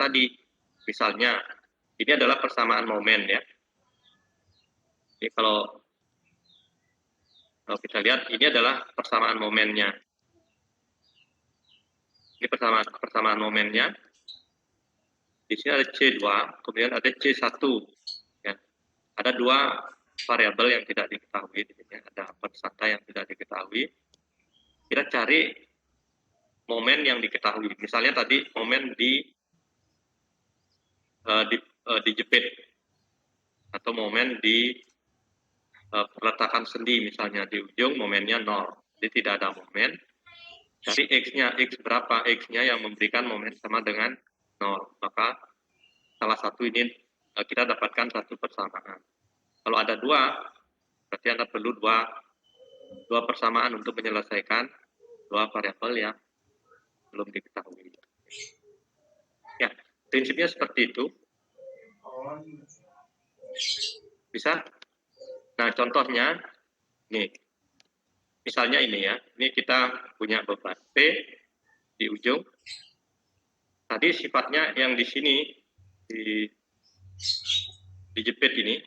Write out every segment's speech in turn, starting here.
tadi. Misalnya, ini adalah persamaan momen ya. Jadi kalau kita lihat, ini adalah persamaan momennya. Ini persamaan momennya. Di sini ada C2, kemudian ada C1. Ya. Ada dua variabel yang tidak diketahui di sini. Ada persangka yang tidak diketahui. Kita cari momen yang diketahui. Misalnya tadi momen dijepit atau momen di peletakan sendi, misalnya di ujung momennya 0. Jadi tidak ada momen. Cari X-nya, X berapa? X-nya yang memberikan momen sama dengan 0. Maka salah satu ini kita dapatkan satu persamaan. Kalau ada dua, berarti Anda perlu dua persamaan untuk menyelesaikan dua variabel yang belum diketahui. Ya, prinsipnya seperti itu. Bisa? Nah, contohnya, nih, misalnya ini ya, ini kita punya beban P di ujung. Tadi sifatnya yang di sini, dijepit ini,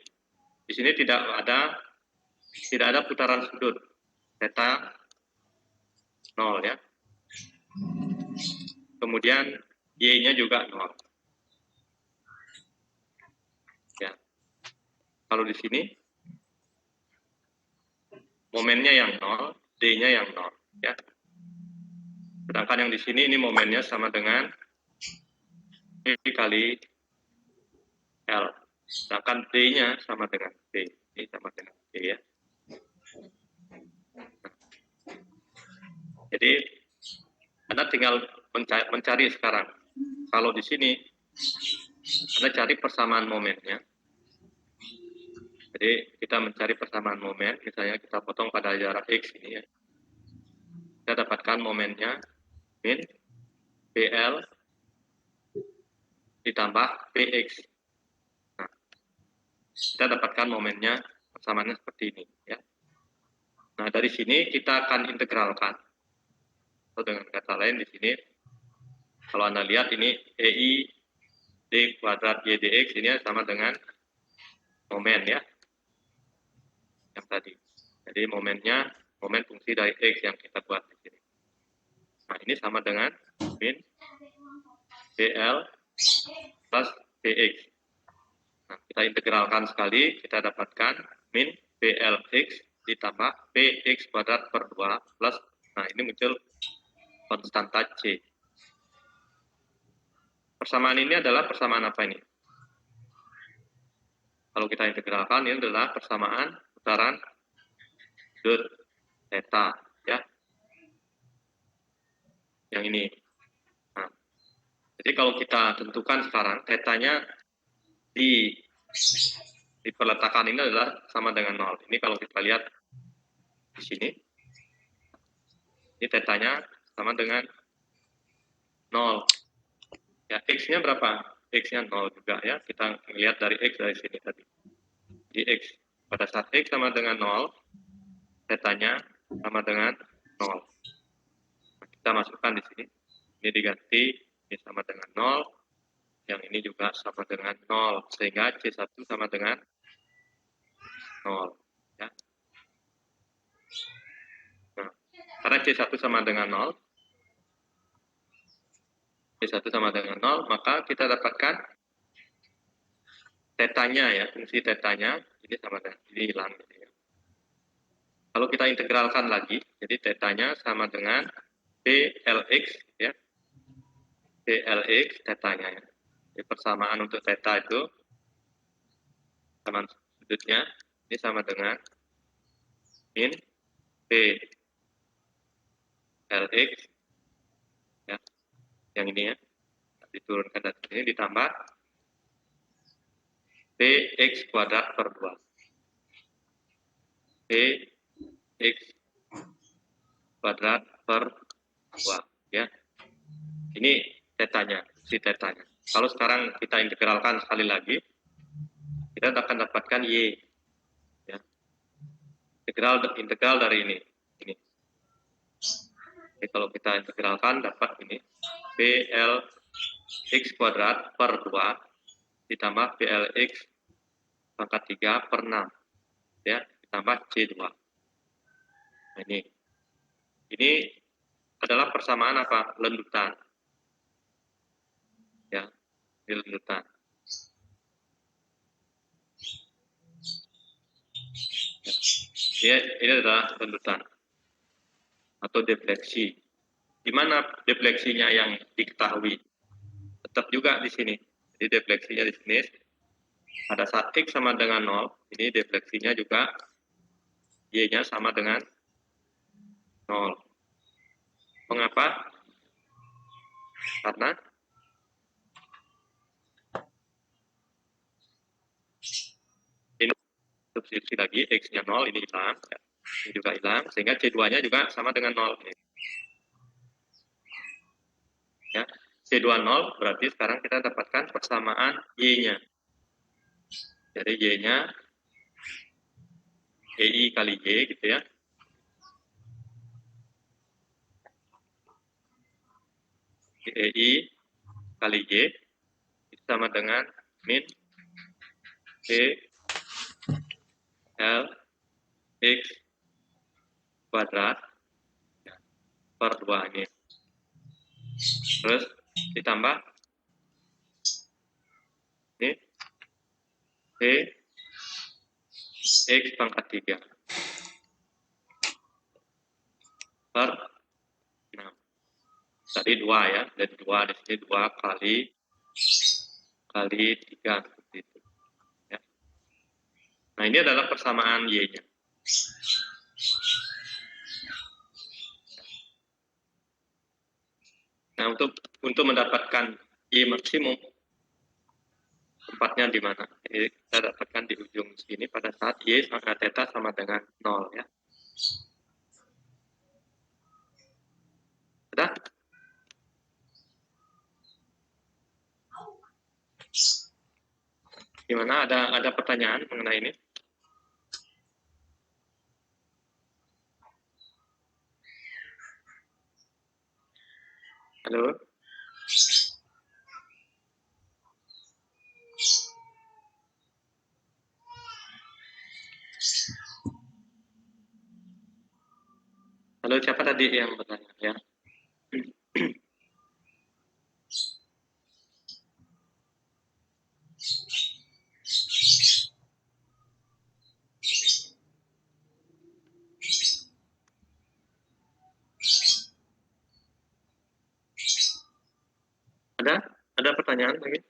di sini tidak ada putaran sudut, theta 0 ya. Kemudian Y-nya juga 0. Ya. Kalau di sini momennya yang 0, D-nya yang 0 ya. Sedangkan yang di sini ini momennya sama dengan E kali L. Sedangkan D-nya sama dengan D. Ini sama dengan D ya. Jadi Anda tinggal mencari sekarang. Kalau di sini Anda cari persamaan momennya. Jadi kita mencari persamaan momen, misalnya kita potong pada jarak X ini ya. Kita dapatkan momennya min PL ditambah PX. Nah, kita dapatkan momennya persamaannya seperti ini ya. Nah, dari sini kita akan integralkan. Atau dengan kata lain di sini, kalau Anda lihat ini EI D kuadrat Y dx ini sama dengan momen ya. Yang tadi. Jadi momennya, momen fungsi dari X yang kita buat di sini. Nah, ini sama dengan min PL plus PX. Nah, kita integralkan sekali, kita dapatkan min PLX ditambah PX kuadrat per 2 plus, nah ini muncul konstanta C. Persamaan ini adalah persamaan apa ini? Kalau kita integralkan, ini adalah persamaan putaran sudut theta, ya. Yang ini. Nah, jadi kalau kita tentukan sekarang, theta-nya di peletakan ini adalah sama dengan 0. Ini kalau kita lihat di sini, ini theta-nya sama dengan 0. Ya, X-nya berapa? X-nya 0 juga ya. Kita lihat dari X dari sini tadi. Di X. Pada saat X sama dengan 0, theta-nya sama dengan 0. Nah, kita masukkan di sini. Ini diganti, ini sama dengan 0. Yang ini juga sama dengan 0. Sehingga C1 sama dengan 0. Ya. Nah, karena C1 sama dengan 0, C1 sama dengan 0, maka kita dapatkan theta-nya ya, fungsi theta-nya, ini sama dengan, ini hilang. Ya. Kalau kita integralkan lagi, jadi theta-nya sama dengan PLX, ya. PLX theta-nya ya. Jadi persamaan untuk theta itu, sama sudutnya, ini sama dengan min PLX, ya. Yang ini ya, diturunkan dari sini ditambah PX kuadrat per 2. PX kuadrat per 2 ya. Ini theta-nya, si theta-nya. Kalau sekarang kita integralkan sekali lagi, kita akan dapatkan Y ya. Integral dari ini. Jadi kalau kita integralkan dapat ini PL X kuadrat per 2 ditambah PLX pangkat 3 per 6 ya, ditambah C2. Nah, ini adalah persamaan apa? Lendutan. Ya, ini lendutan. Ya, ini adalah lendutan atau defleksi. Di mana defleksinya yang diketahui? Tetap juga di sini. Jadi defleksinya di sini pada saat X sama dengan 0, ini defleksinya juga Y-nya sama dengan 0. Mengapa? Karena ini substitusi lagi, X-nya 0, ini hilang. Ya. Ini juga hilang, sehingga C2-nya juga sama dengan 0. Ya. C2 0, berarti sekarang kita dapatkan persamaan Y-nya. Jadi Y-nya YI kali Y gitu ya. YI kali Y sama dengan min E L X kuadrat per 2 ini. Terus ditambah ini P X pangkat 3 per 6. Tadi 2 ya, dan 2 di sini 2 kali 3 seperti itu. Ya. Nah, ini adalah persamaan Y-nya. Nah, untuk mendapatkan Y maksimum, tempatnya di mana? Jadi kita dapatkan di ujung sini pada saat Y sama theta sama dengan 0 ya. Sudah? Gimana? Ada pertanyaan mengenai ini? Halo? Halo, siapa tadi yang bertanya ya? Ada pertanyaan lagi?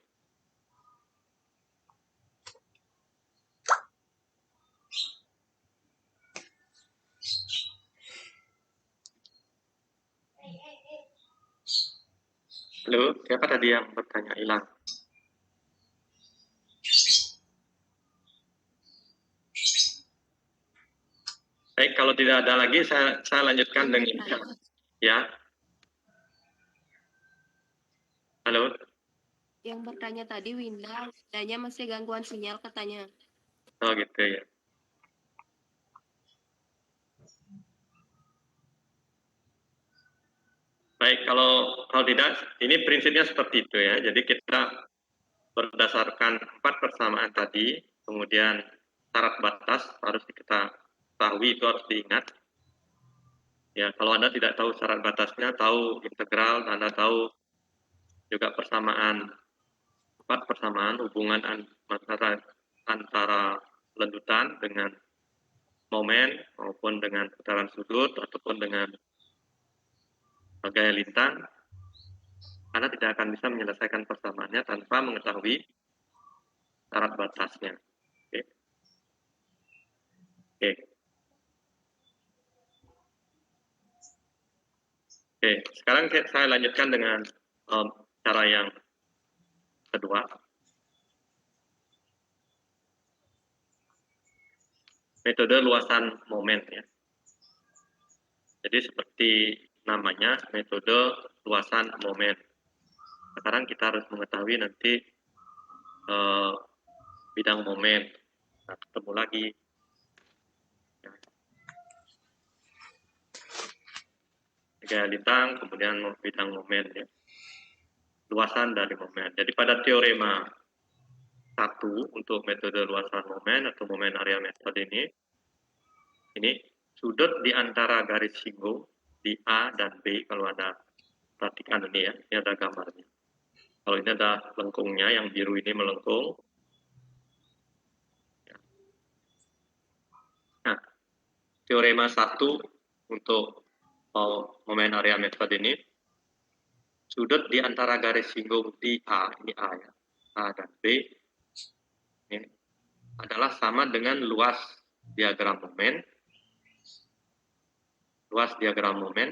Halo, siapa tadi yang bertanya hilang? Baik, kalau tidak ada lagi, saya lanjutkan dengan ya. Halo. Yang bertanya tadi Winda, Windanya masih gangguan sinyal katanya. Oh gitu ya. Baik, kalau tidak, ini prinsipnya seperti itu ya. Jadi kita berdasarkan 4 persamaan tadi, kemudian syarat batas harus kita ketahui, itu harus diingat. Ya, kalau Anda tidak tahu syarat batasnya, tahu integral, Anda tahu juga persamaan, 4 persamaan hubungan antara lendutan dengan momen maupun dengan putaran sudut ataupun dengan gaya lintang, Anda tidak akan bisa menyelesaikan persamaannya tanpa mengetahui syarat batasnya. Oke. Oke. Oke, sekarang saya lanjutkan dengan cara yang kedua. Metode luasan momen ya. Jadi seperti namanya, metode luasan momen. Sekarang kita harus mengetahui nanti bidang momen. Nah, ketemu lagi. Gaya lintang, kemudian bidang momen ya. luasan dari momen. Jadi pada teorema 1 untuk metode luasan momen atau momen area method ini sudut di antara garis singgung di A dan B, kalau ada perhatikan ini ya, ini ada gambarnya. Kalau ini ada lengkungnya, yang biru ini melengkung. Nah, teorema 1 untuk momen area method ini, sudut di antara garis singgung di A, ini A ya, A dan B, ini adalah sama dengan luas diagram momen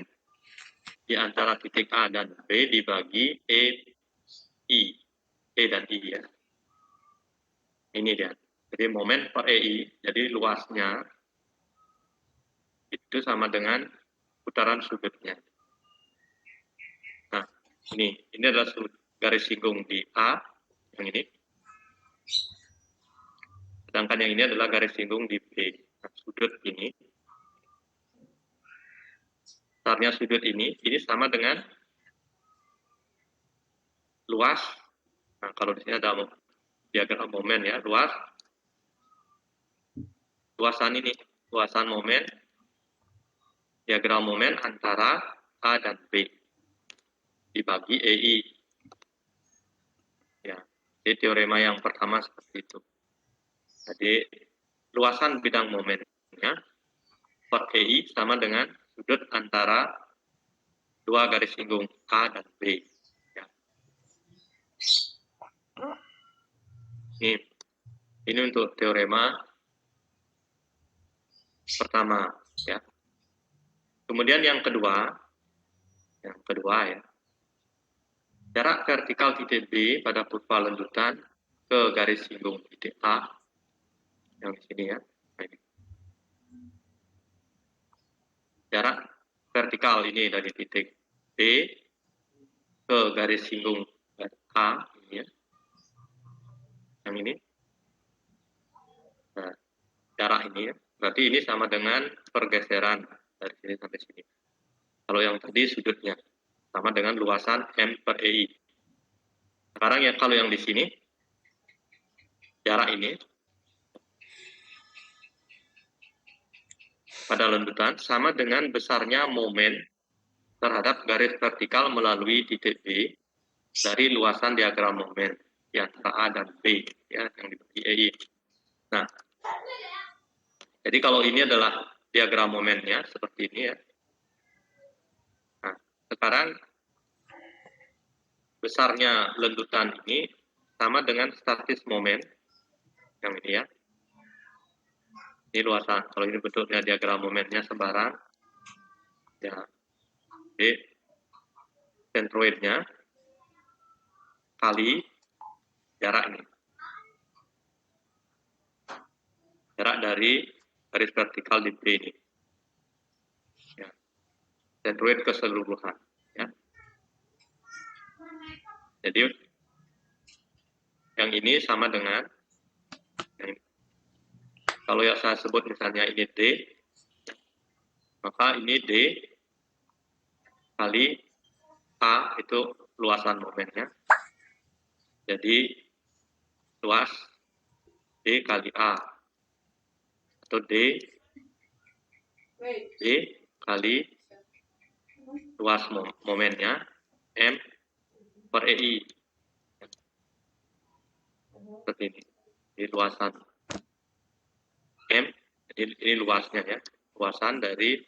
di antara titik A dan B dibagi E dan I ya. Ini dia. Jadi momen per EI, jadi luasnya itu sama dengan putaran sudutnya. Nah, ini adalah garis singgung di A, yang ini. Sedangkan yang ini adalah garis singgung di B. Nah, sudut ini, besarnya sudut ini sama dengan luas. Nah, kalau di sini ada diagram momen ya, luasan momen, diagram momen antara A dan B dibagi EI. Ya, jadi teorema yang pertama seperti itu. Jadi luasan bidang momennya per EI sama dengan sudut antara dua garis singgung A dan B. Ya. Ini untuk teorema pertama ya. Kemudian yang kedua ya, jarak vertikal titik B pada kurva lanjutan ke garis singgung titik A yang di sini ya. Jarak vertikal ini dari titik B ke garis singgung A ini ya. Yang ini. Nah, jarak ini ya. Berarti ini sama dengan pergeseran dari sini sampai sini. Kalau yang tadi sudutnya sama dengan luasan M per EI. Sekarang ya kalau yang di sini jarak ini pada lanjutan sama dengan besarnya momen terhadap garis vertikal melalui titik B dari luasan diagram momen di antara A dan B ya, yang dibagi EI. Nah, jadi kalau ini adalah diagram momennya seperti ini ya. Nah, sekarang besarnya lanjutan ini sama dengan statis momen yang ini ya. Ini luasan. Kalau ini bentuknya diagram momennya sembarang, ya. Jadi sentroidnya kali jarak ini. Jarak dari garis vertikal di B ini. Ya. Sentroid keseluruhan. Ya. Jadi yang ini sama dengan yang ini. Kalau yang saya sebut misalnya ini D, maka ini D kali A itu luasan momennya. Jadi luas D kali A atau D kali luas momennya M per EI. Seperti ini. Jadi luasan M, jadi ini luasnya ya. Luasan dari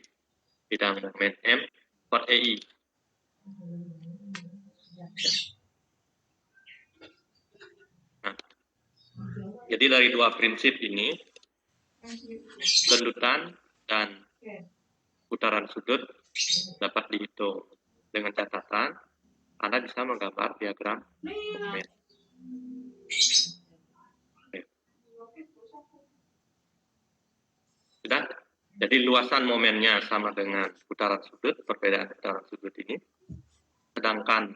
bidang momen M per EI. Nah, jadi dari dua prinsip ini, lendutan dan putaran sudut dapat dihitung. Dengan catatan, Anda bisa menggambar diagram momen. Sudah? Jadi luasan momennya sama dengan putaran sudut, perbedaan putaran sudut ini. Sedangkan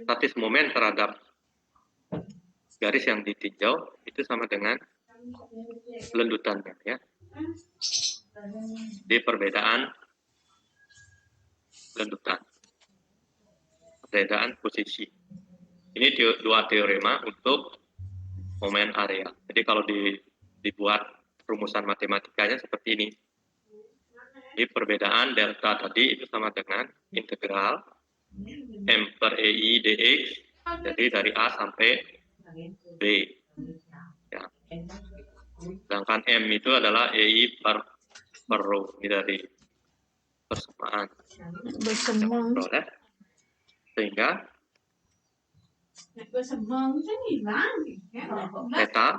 statis momen terhadap garis yang ditinjau itu sama dengan lendutannya ya. Di perbedaan lendutan, perbedaan posisi. Ini dua teorema untuk momen area. Jadi kalau dibuat rumusan matematikanya seperti ini. Jadi perbedaan delta tadi itu sama dengan integral M per EI dx, jadi dari A sampai B. Ya. Sedangkan M itu adalah EI per rho, ini dari persamaan. Ya. Sehingga theta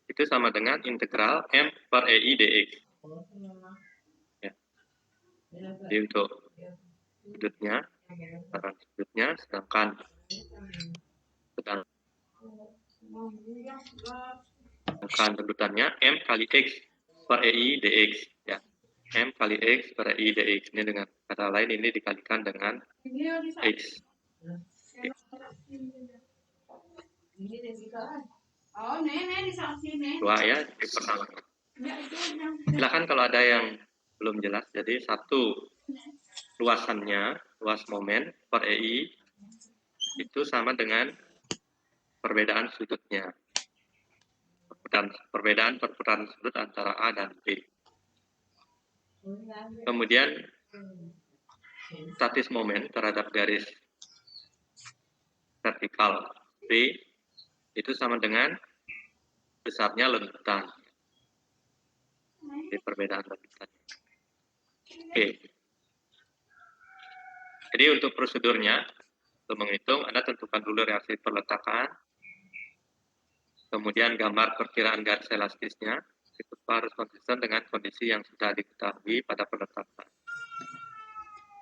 itu sama dengan integral M per EI dx. Ya. Jadi untuk sudutnya, sedangkan rendutannya M kali X per EI dx. Ya. M kali X per EI dx. Ini dengan kata lain ini dikalikan dengan X. Dua ya, ini pertama. Silakan kalau ada yang belum jelas. Jadi satu, luasannya, luas momen per EI itu sama dengan perbedaan sudutnya. Perbedaan perputaran sudut antara A dan B. Kemudian statis momen terhadap garis vertikal B itu sama dengan besarnya lentutan. Jadi perbedaan lentutan. Oke. Jadi untuk prosedurnya, untuk menghitung, Anda tentukan dulu reaksi perletakan, kemudian gambar perkiraan garis elastisnya, itu harus konsisten dengan kondisi yang sudah diketahui pada penetapan.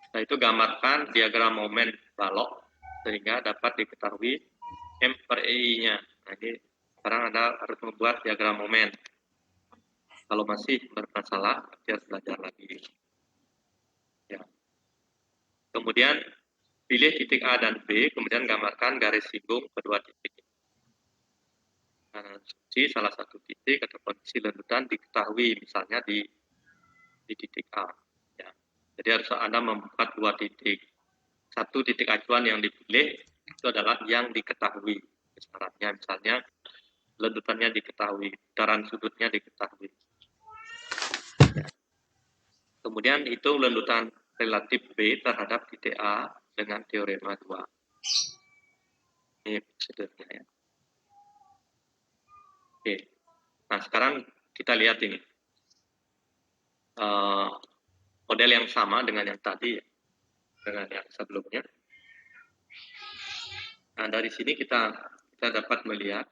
Nah, itu gambarkan diagram momen balok, sehingga dapat diketahui M per EI-nya. Nah, ini sekarang Anda harus membuat diagram momen. Kalau masih bermasalah, harus belajar lagi. Ya. Kemudian, pilih titik A dan B, kemudian gambarkan garis singgung kedua titik. Asumsi salah satu titik atau kondisi lentutan diketahui, misalnya di titik A. Ya. Jadi harus Anda membuat dua titik. Satu titik acuan yang dipilih itu adalah yang diketahui. Syaratnya misalnya lentutannya diketahui, putaran sudutnya diketahui. Ya. Kemudian itu lentutan relatif B terhadap titik A dengan teorema 2. Ini prosedurnya ya. Oke. Nah, sekarang kita lihat ini. Model yang sama dengan yang tadi, dengan yang sebelumnya. Nah, dari sini kita dapat melihat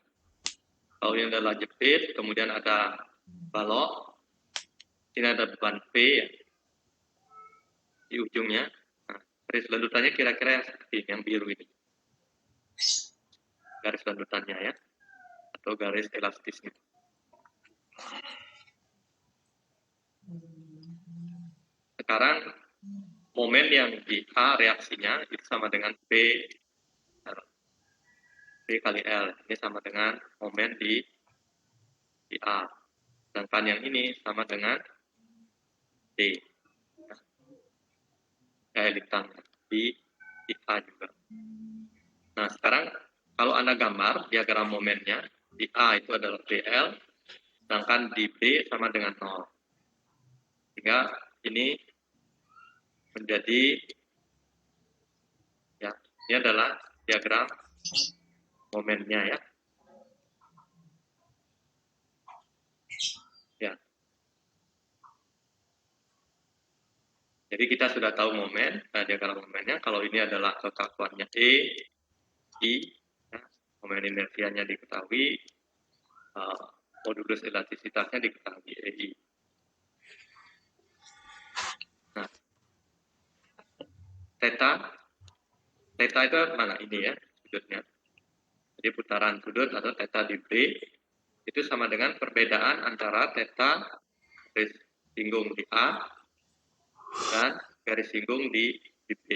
kalau ini adalah jepit, kemudian ada balok, ini ada beban P ya, di ujungnya. Nah, garis lentutannya kira-kira yang seperti ini, yang biru ini. Garis lentutannya ya, atau garis elastisnya. Sekarang momen yang di A reaksinya itu sama dengan P kali L. Ini sama dengan momen di A. Sedangkan yang ini sama dengan D. Litang di A juga. Nah, sekarang kalau Anda gambar diagram momennya, di A itu adalah PL, sedangkan di B sama dengan 0. Sehingga ini menjadi, ya, ini adalah diagram momennya ya. Ya. Jadi kita sudah tahu momen, diagram momennya. Kalau ini adalah kekakuannya E, I, ya, momen inersianya diketahui, modulus elastisitasnya diketahui EI. Nah, theta itu mana ini ya sudutnya. Jadi putaran sudut atau theta di B itu sama dengan perbedaan antara theta garis singgung di A dan garis singgung di B.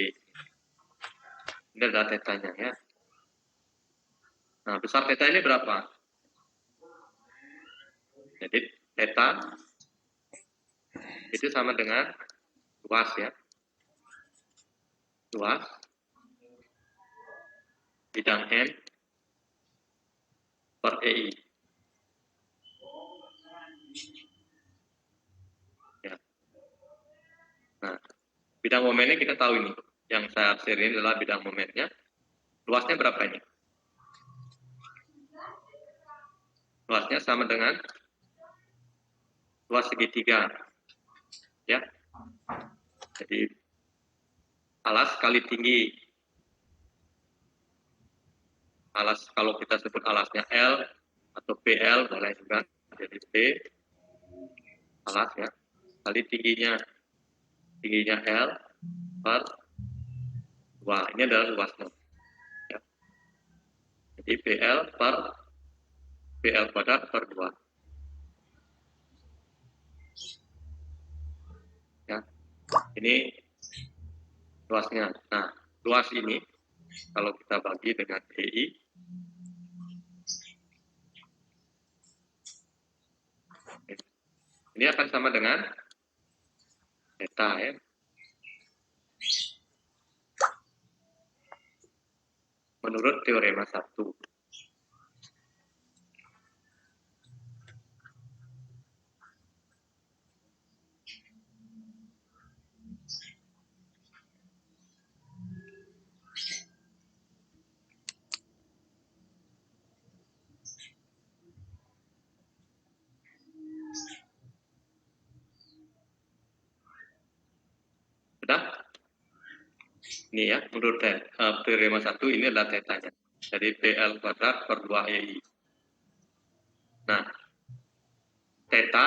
Ini adalah tetanya ya. Nah, besar theta ini berapa? Jadi theta itu sama dengan luas ya. Luas bidang M per EI. Ya. Nah, bidang momennya kita tahu ini. Yang saya arsir ini adalah bidang momennya. Luasnya berapa ini? Luasnya sama dengan luas segitiga. Ya. Jadi alas kali tinggi. Alas, kalau kita sebut alasnya L atau PL, boleh juga jadi P alas ya, kali tingginya L per 2. Ini adalah luasnya ya. Jadi PL kuadrat per 2 ya. Ini luasnya. Nah, luas ini kalau kita bagi dengan EI, ini akan sama dengan theta ya. Menurut teorema 1. Sudah? Ini ya, menurut teorema 1 ini adalah tetanya. Jadi PL kuadrat per 2 EI. Nah, theta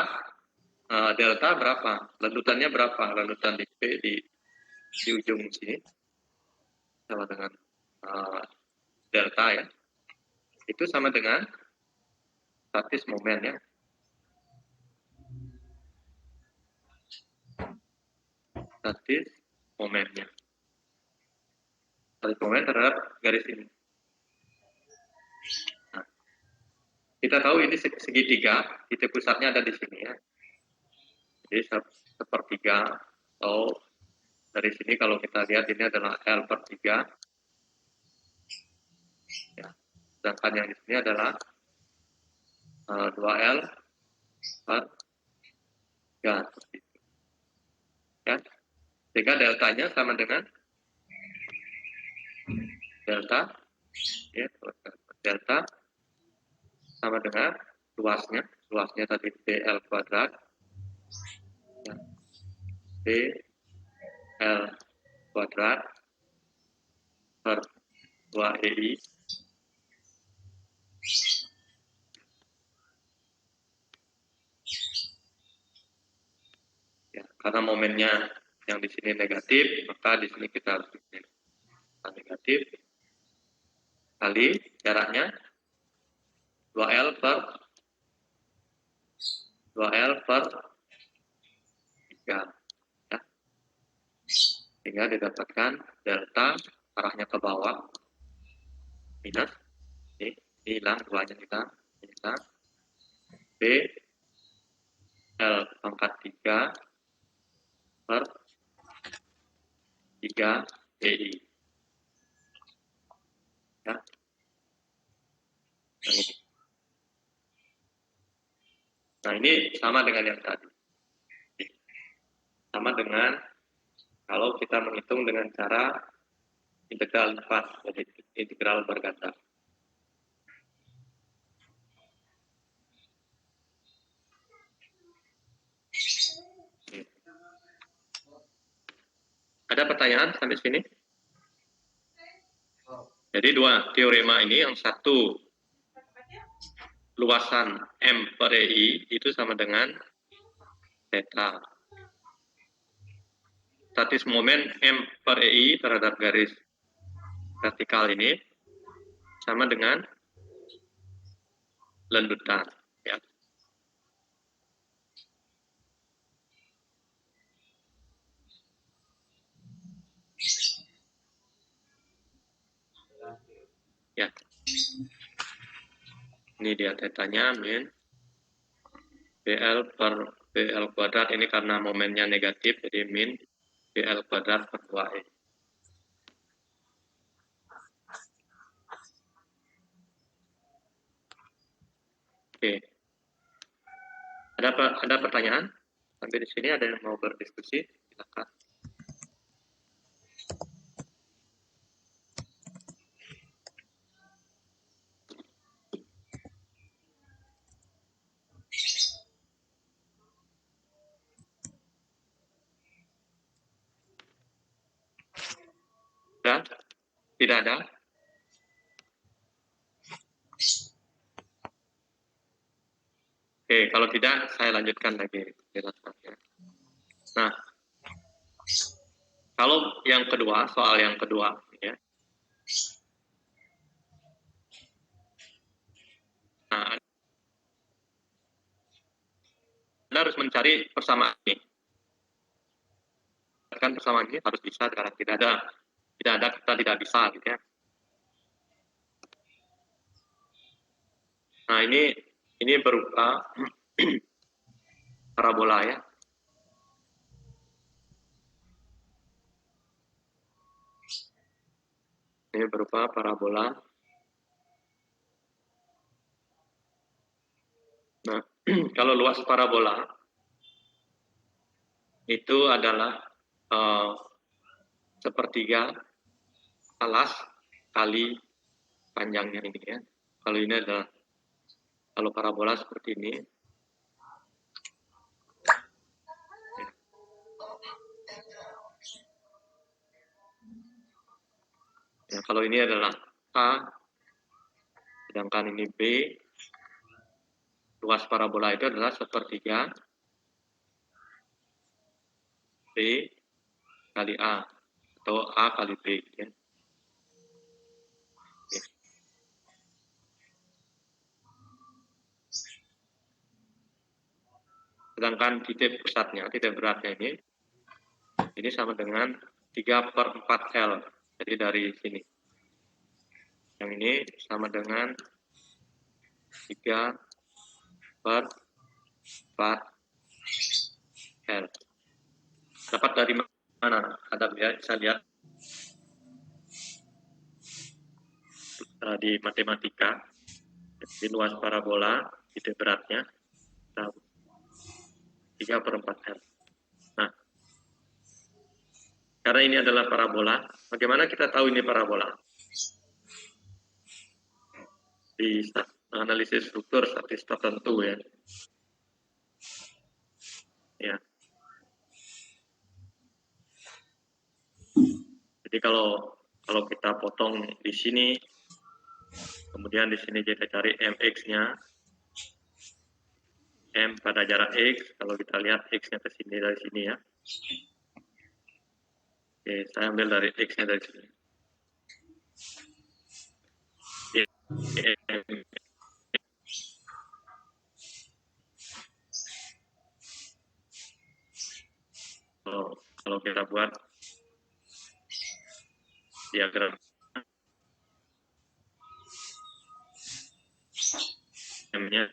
delta berapa? Lanjutannya berapa? Lanjutan di P di ujung sini sama dengan delta ya. Itu sama dengan statis momen ya. Statis momennya. Statis momen terhadap garis ini. Nah, kita tahu ini segitiga, titik pusatnya ada di sini ya. Jadi sepertiga atau dari sini kalau kita lihat ini adalah L per 3. Ya. Sedangkan yang di sini adalah 2L per 3. Ya. Sehingga deltanya sama dengan delta ya, delta sama dengan luasnya tadi PL kuadrat ya, PL kuadrat per 2 EI ya, karena momennya yang di sini negatif, maka di sini kita harus negatif kali jaraknya 2L per 3 ya. Sehingga didapatkan delta arahnya ke bawah minus ini hilang 2-nya kita B L pangkat 3 per 3 EI ya. Nah ini sama dengan yang tadi, sama dengan kalau kita menghitung dengan cara integral 4, jadi integral berganda. Ada pertanyaan sampai sini? Jadi dua teorema ini, yang satu luasan M per EI itu sama dengan theta. Statis momen M per EI terhadap garis vertikal ini sama dengan lanjutan. Ya. Ya. Ini dia tetanya min BL per BL kuadrat, ini karena momennya negatif, jadi min BL kuadrat per 2E. Oke. Ada pertanyaan? Sampai di sini ada yang mau berdiskusi? Silakan. Sudah? Tidak ada? Oke, kalau tidak, saya lanjutkan lagi penjelasannya. Nah, kalau yang kedua, soal yang kedua, ya. Nah, Anda harus mencari persamaan ini. Kan persamaan ini harus bisa, karena tidak ada kita tidak bisa, gitu ya. Nah, ini berupa parabola ya. Ini berupa parabola. Nah, kalau luas parabola itu adalah sepertiga alas kali panjangnya ini ya. Kalau ini adalah kalau parabola seperti ini. Ya, kalau ini adalah A, sedangkan ini B, luas parabola itu adalah sepertiga B kali A, atau A kali B. Ya. Oke. Sedangkan titik pusatnya, titik beratnya ini sama dengan 3/4 L. Jadi dari sini. Yang ini sama dengan 3/4 L. Dapat dari mana? Ada bisa lihat di matematika. Jadi luas parabola, titik beratnya 3/4 L. Nah, karena ini adalah parabola, bagaimana kita tahu ini parabola? Di analisis struktur statis tertentu ya. Ya. Jadi kalau kita potong di sini, kemudian di sini kita cari mx-nya, m pada jarak x, kalau kita lihat x-nya ke sini dari sini ya. Oke, saya ambil dari x-nya dari sini. Kalau kita buat diagram m-nya,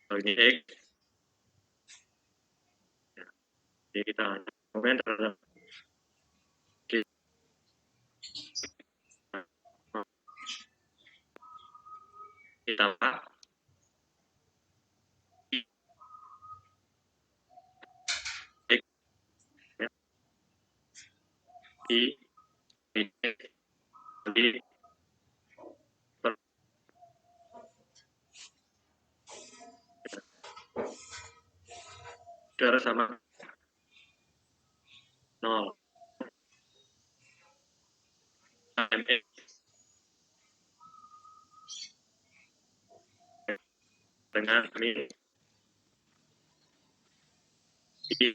kalau ini x, jadi kita momen terhadap ditambah x ya, i jadi itu sama 0 mx dengan min i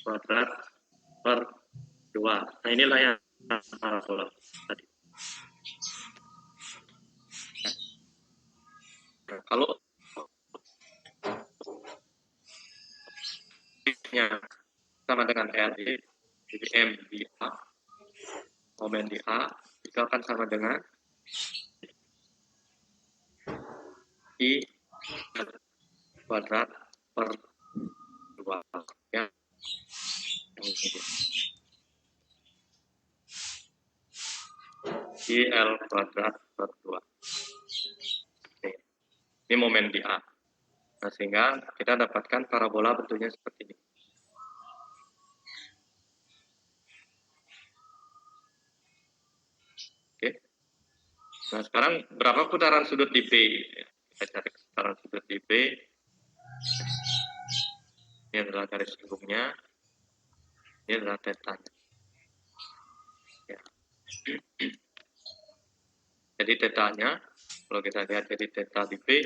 kuadrat per 2. Nah, inilah yang parabola tadi. Nah, kalau x-nya sama dengan L, jadi M di A, momen di A, itu akan sama dengan I kuadrat per 2. Ya. Yang dikali L kuadrat per 2. Ini momen di A. Nah, sehingga kita dapatkan parabola bentuknya seperti ini. Oke. Nah, sekarang berapa putaran sudut di B? Kita cari putaran sudut di B. Ini adalah garis singgungnya. Ini adalah tetanya. Ya. Jadi tetanya, kalau kita lihat jadi teta di B,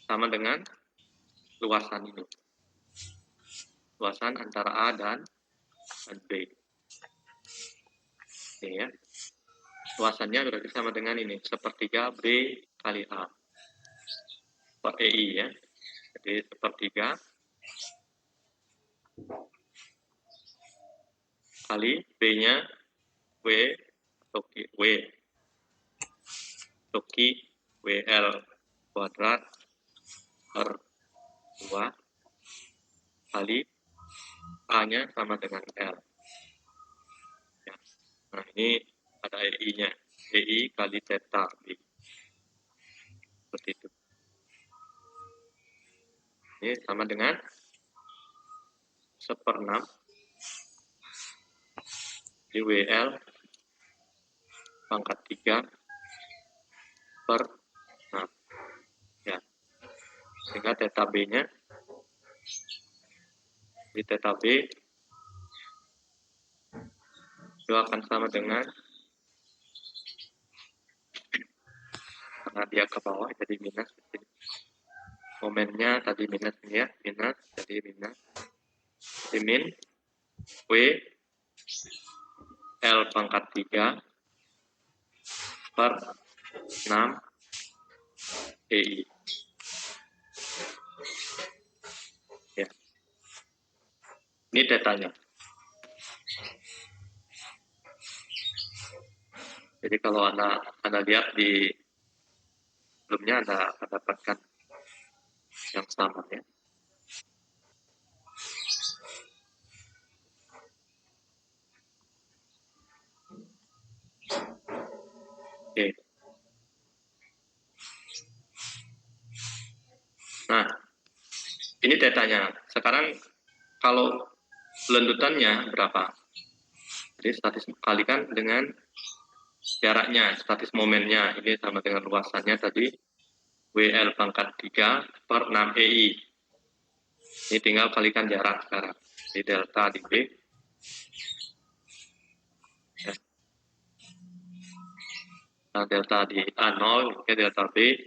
sama dengan luasan ini. Luasan antara A dan B. Ini ya. Luasannya berarti sama dengan ini, sepertiga B kali A. Per EI ya. Jadi sepertiga kali B-nya W atau W. Toki WL kuadrat per 2 kali A-nya sama dengan L. Ya. Nah, ini ada EI-nya. EI kali theta B. Seperti itu. Ini sama dengan 1/6 di WL pangkat 3 per 6. Ya. Sehingga theta B-nya di theta B itu akan sama dengan, karena dia ke bawah jadi minus. Momennya tadi minus ini ya, minus jadi minus. Jadi min W L pangkat 3 per 6 EI. Ya. Ini tetanya. Jadi kalau Anda lihat di sebelumnya Anda akan dapatkan yang sama ya. Oke. Nah, ini tetanya. Sekarang kalau lendutannya berapa? Jadi statis kalikan dengan jaraknya, statis momennya. Ini sama dengan luasannya tadi. WL pangkat 3 per 6 EI. Ini tinggal kalikan jarak sekarang. Di delta di B. Ya. Nah, delta di A0, ya delta B.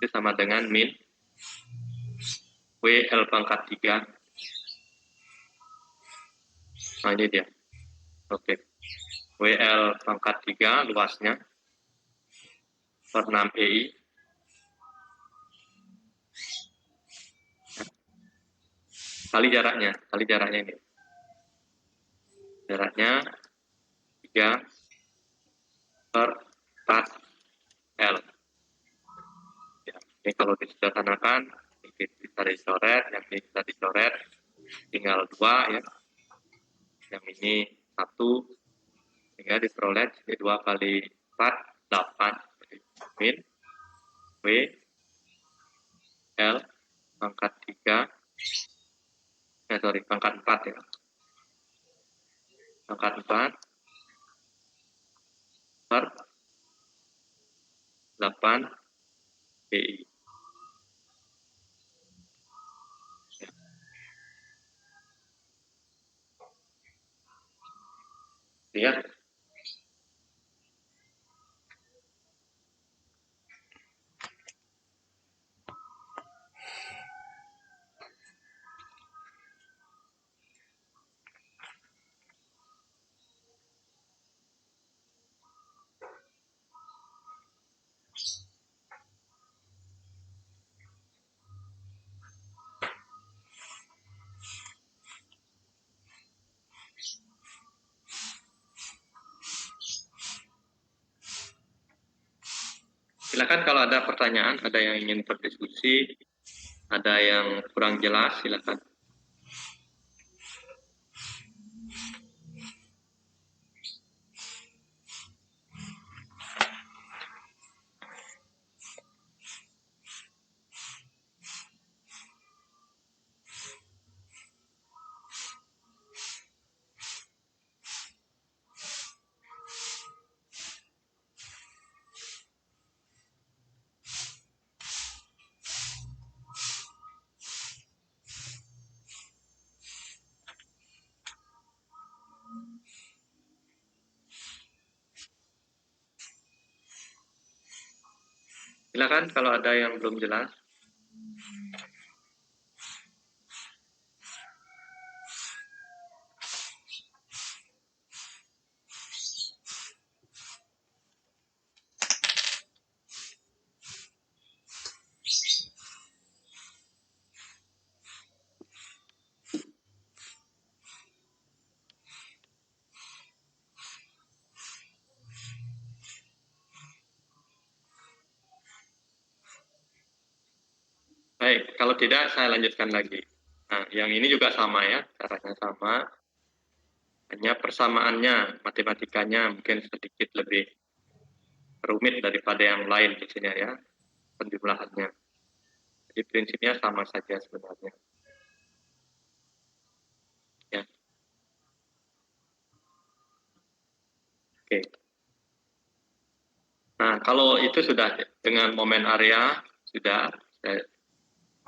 Itu sama dengan min WL pangkat 3. Nah, ini dia. Oke. WL pangkat 3 luasnya per 6 EI. Kali jaraknya ini. Jaraknya 3 per 4 L. Ya, ini kalau disederhanakan, ini bisa dicoret, yang ini bisa dicoret, tinggal 2 ya. Yang ini 1, sehingga diperoleh 2 kali 4, 8. Jadi, min W L pangkat 3, pangkat 4 ya. Pangkat 4 per 8 PI. Ya. Silakan kalau ada pertanyaan, ada yang ingin berdiskusi, ada yang kurang jelas, silakan. Silakan kalau ada yang belum jelas. Baik, kalau tidak saya lanjutkan lagi. Nah, yang ini juga sama ya, caranya sama. Hanya persamaannya, matematikanya mungkin sedikit lebih rumit daripada yang lain di sini ya, penjumlahannya. Jadi prinsipnya sama saja sebenarnya. Ya. Oke. Nah, kalau itu sudah dengan momen area, sudah.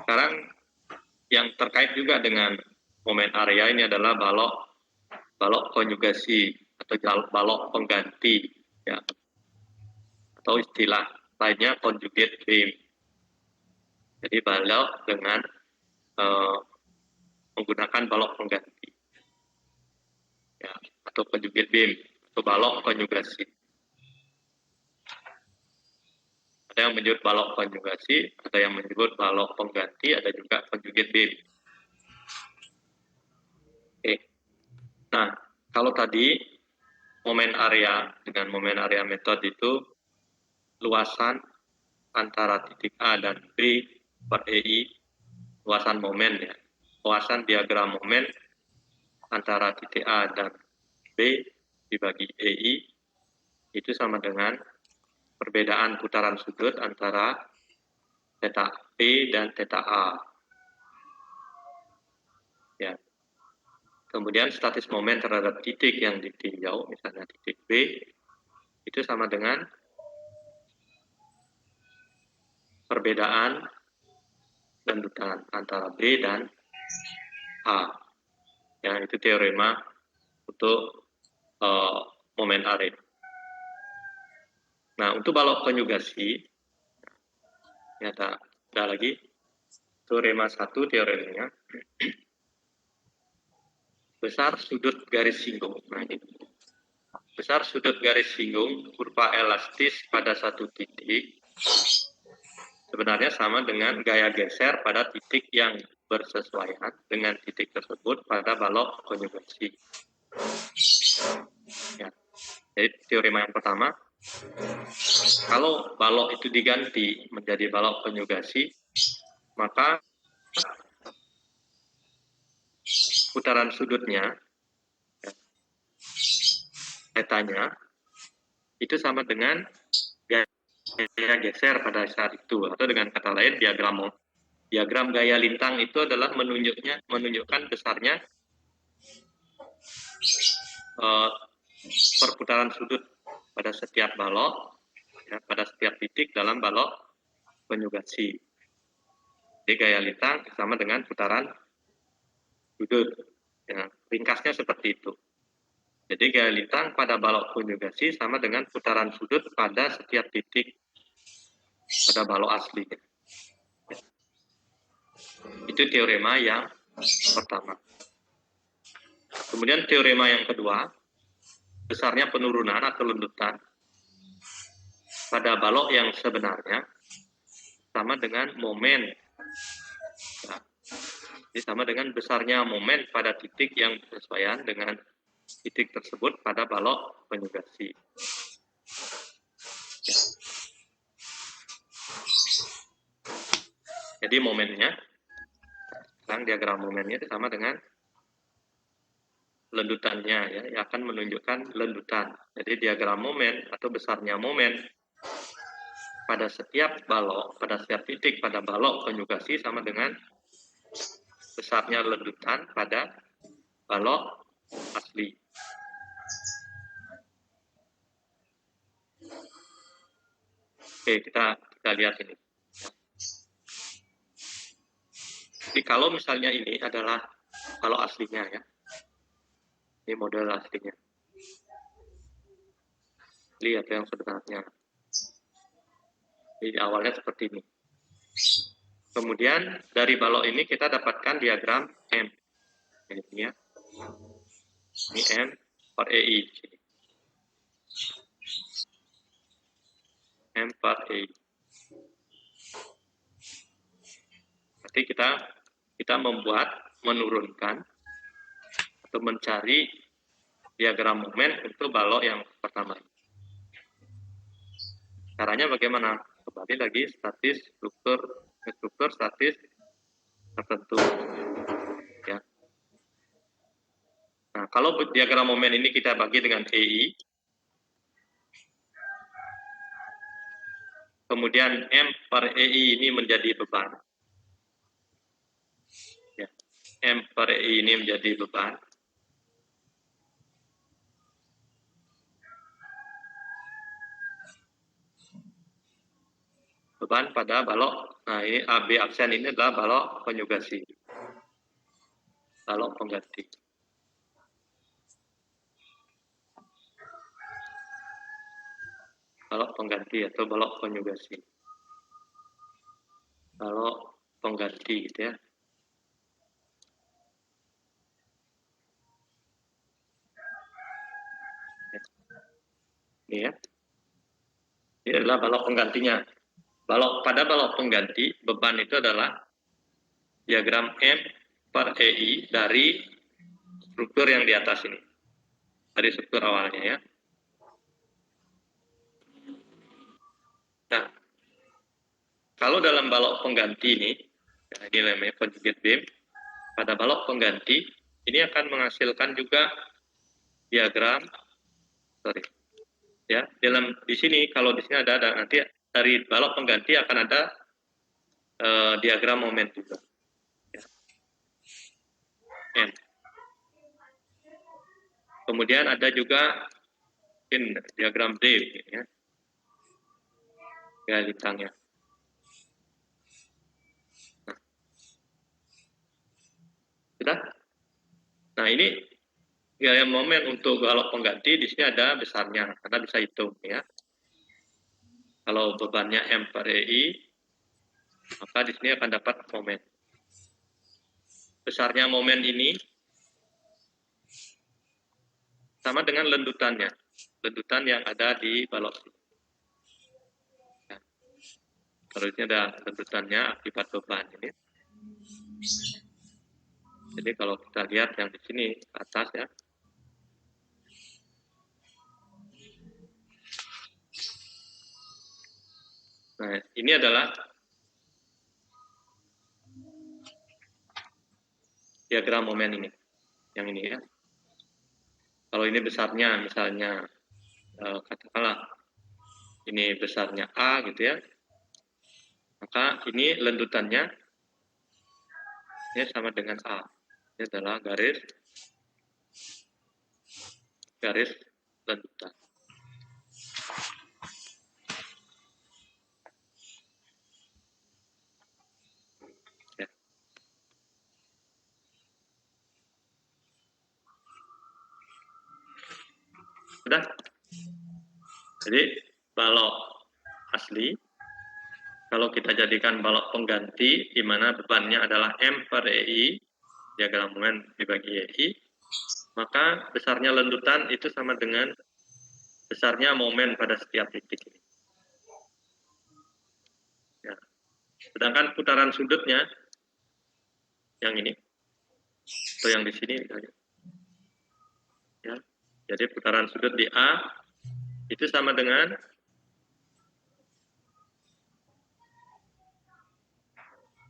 Sekarang yang terkait juga dengan momen area ini adalah balok konjugasi atau balok pengganti, ya, atau istilah lainnya conjugate beam. Jadi balok dengan menggunakan balok pengganti, ya, atau conjugate beam atau balok konjugasi. Ada yang menyebut balok konjugasi, ada yang menyebut balok pengganti, ada juga conjugate beam. Oke. Nah, kalau tadi momen area dengan momen area metode itu luasan antara titik A dan B per EI, luasan momen ya. Luasan diagram momen antara titik A dan B dibagi EI itu sama dengan perbedaan putaran sudut antara theta B dan theta A. Ya. Kemudian statis momen terhadap titik yang ditinjau, misalnya titik B, itu sama dengan perbedaan lanjutan antara B dan A. Ya, itu teorema untuk momen area. Nah, untuk balok konjugasi, ada lagi teorema 1 teoremanya. Besar sudut garis singgung. Nah, ini. Besar sudut garis singgung kurva elastis pada satu titik sebenarnya sama dengan gaya geser pada titik yang bersesuaian dengan titik tersebut pada balok konjugasi. Ya. Jadi teorema yang pertama, kalau balok itu diganti menjadi balok konjugasi, maka putaran sudutnya, tetanya, itu sama dengan gaya geser pada saat itu, atau dengan kata lain diagram gaya lintang itu adalah menunjukkan besarnya perputaran sudut pada setiap balok, ya, pada setiap titik dalam balok konjugasi. Jadi gaya lintang sama dengan putaran sudut. Ya, ringkasnya seperti itu. Jadi gaya lintang pada balok konjugasi sama dengan putaran sudut pada setiap titik pada balok asli. Itu teorema yang pertama. Kemudian teorema yang kedua, besarnya penurunan atau lendutan pada balok yang sebenarnya sama dengan momen. Nah, jadi sama dengan besarnya momen pada titik yang bersesuaian dengan titik tersebut pada balok konjugasi. Ya. Jadi momennya, sekarang diagram momennya itu sama dengan lendutannya, ya, yang akan menunjukkan lendutan. Jadi diagram momen atau besarnya momen pada setiap balok, pada setiap titik pada balok konjugasi sama dengan besarnya lendutan pada balok asli. Oke, kita lihat ini. Jadi kalau misalnya ini adalah balok aslinya, ya, ini model aslinya. Lihat yang sebenarnya. Jadi awalnya seperti ini. Kemudian dari balok ini kita dapatkan diagram M. Ini ya. Ini M per EI. M per EI. Berarti kita menurunkan atau mencari diagram momen untuk balok yang pertama. Caranya bagaimana? Kembali lagi struktur statis tertentu. Ya. Nah, kalau diagram momen ini kita bagi dengan EI, kemudian M per EI ini menjadi beban. Ya. M per EI ini menjadi beban. Beban pada balok. Nah, ini AB absen ini adalah balok konjugasi. Balok pengganti. Balok pengganti atau balok konjugasi. Balok pengganti gitu ya. Ini ya. Ini adalah balok penggantinya. Pada balok pengganti, beban itu adalah diagram M per EI dari struktur yang di atas ini. Dari struktur awalnya ya. Nah, kalau dalam balok pengganti ini, ya, ini namanya conjugate beam, pada balok pengganti, ini akan menghasilkan juga diagram, ya, di sini, kalau di sini ada nanti dari balok pengganti akan ada diagram momen juga. Ya. M. Kemudian ada juga diagram D, ya. Ya, lintangnya. Nah. Sudah? Nah, ini gaya momen untuk balok pengganti di sini ada besarnya, karena bisa hitung ya. Kalau bebannya M per EI, maka di sini akan dapat momen. Besarnya momen ini sama dengan lendutannya, lendutan yang ada di balok. Ya. Kalau ini ada lendutannya akibat beban ini. Jadi kalau kita lihat yang di sini atas ya. Nah, ini adalah diagram momen ini. Yang ini ya. Kalau ini besarnya misalnya katakanlah ini besarnya A gitu ya. Maka ini lendutannya ini sama dengan A. Ini adalah garis lendutan. Ya. Sudah? Jadi balok asli, kalau kita jadikan balok pengganti, di mana bebannya adalah M per EI, diagram momen dibagi EI, maka besarnya lendutan itu sama dengan besarnya momen pada setiap titik ini. Ya. Sedangkan putaran sudutnya, yang ini, atau yang di sini misalnya. Ya. Jadi putaran sudut di A, itu sama dengan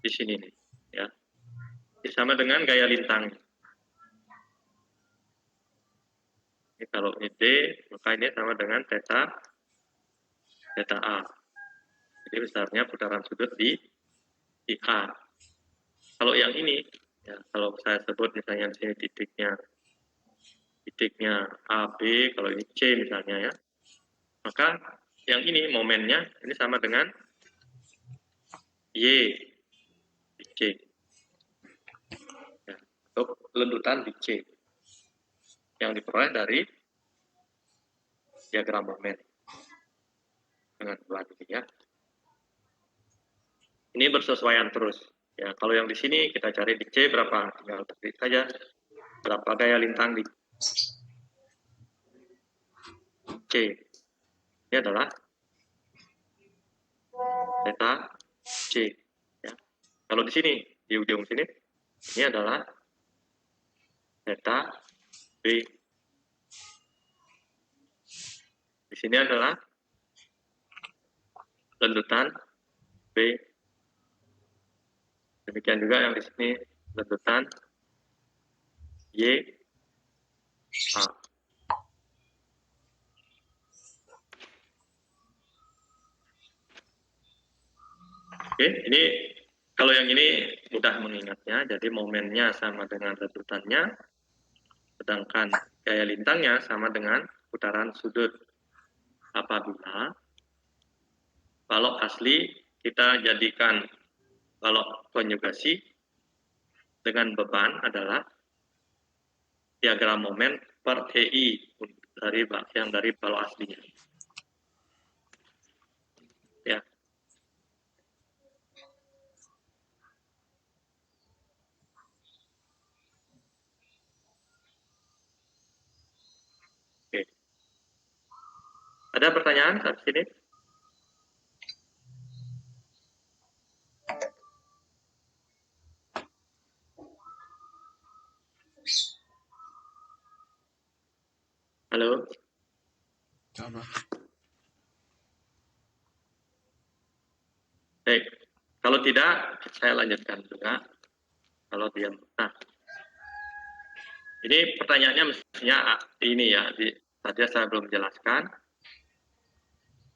di sini nih, ya. Ini sama dengan gaya lintang. Ini kalau ini D, maka ini sama dengan theta A. Jadi besarnya putaran sudut di A. Kalau yang ini, ya, kalau saya sebut misalnya di sini titiknya A, B, kalau ini C misalnya ya, maka yang ini momennya ini sama dengan Y di C. Ya, atau lendutan di C. Yang diperoleh dari diagram momen dengan beban ini ya. Ini bersesuaian terus. Ya, kalau yang di sini kita cari di C berapa, tinggal ketik saja berapa gaya lintang di C. Ini adalah theta C. Ya. Kalau di sini, di ujung sini, ini adalah theta B. Di sini adalah lendutan B. Demikian juga yang di sini lendutan Y A. Oke, ini kalau yang ini mudah mengingatnya, jadi momennya sama dengan lendutannya, sedangkan gaya lintangnya sama dengan putaran sudut. Apabila balok asli kita jadikan balok konjugasi dengan beban adalah diagram momen per EI dari balok aslinya. Ya. Oke. Ada pertanyaan sampai sini? Halo? Baik. Kalau tidak, saya lanjutkan juga. Kalau diam. Nah, ini pertanyaannya mestinya ini ya. Tadi saya belum jelaskan.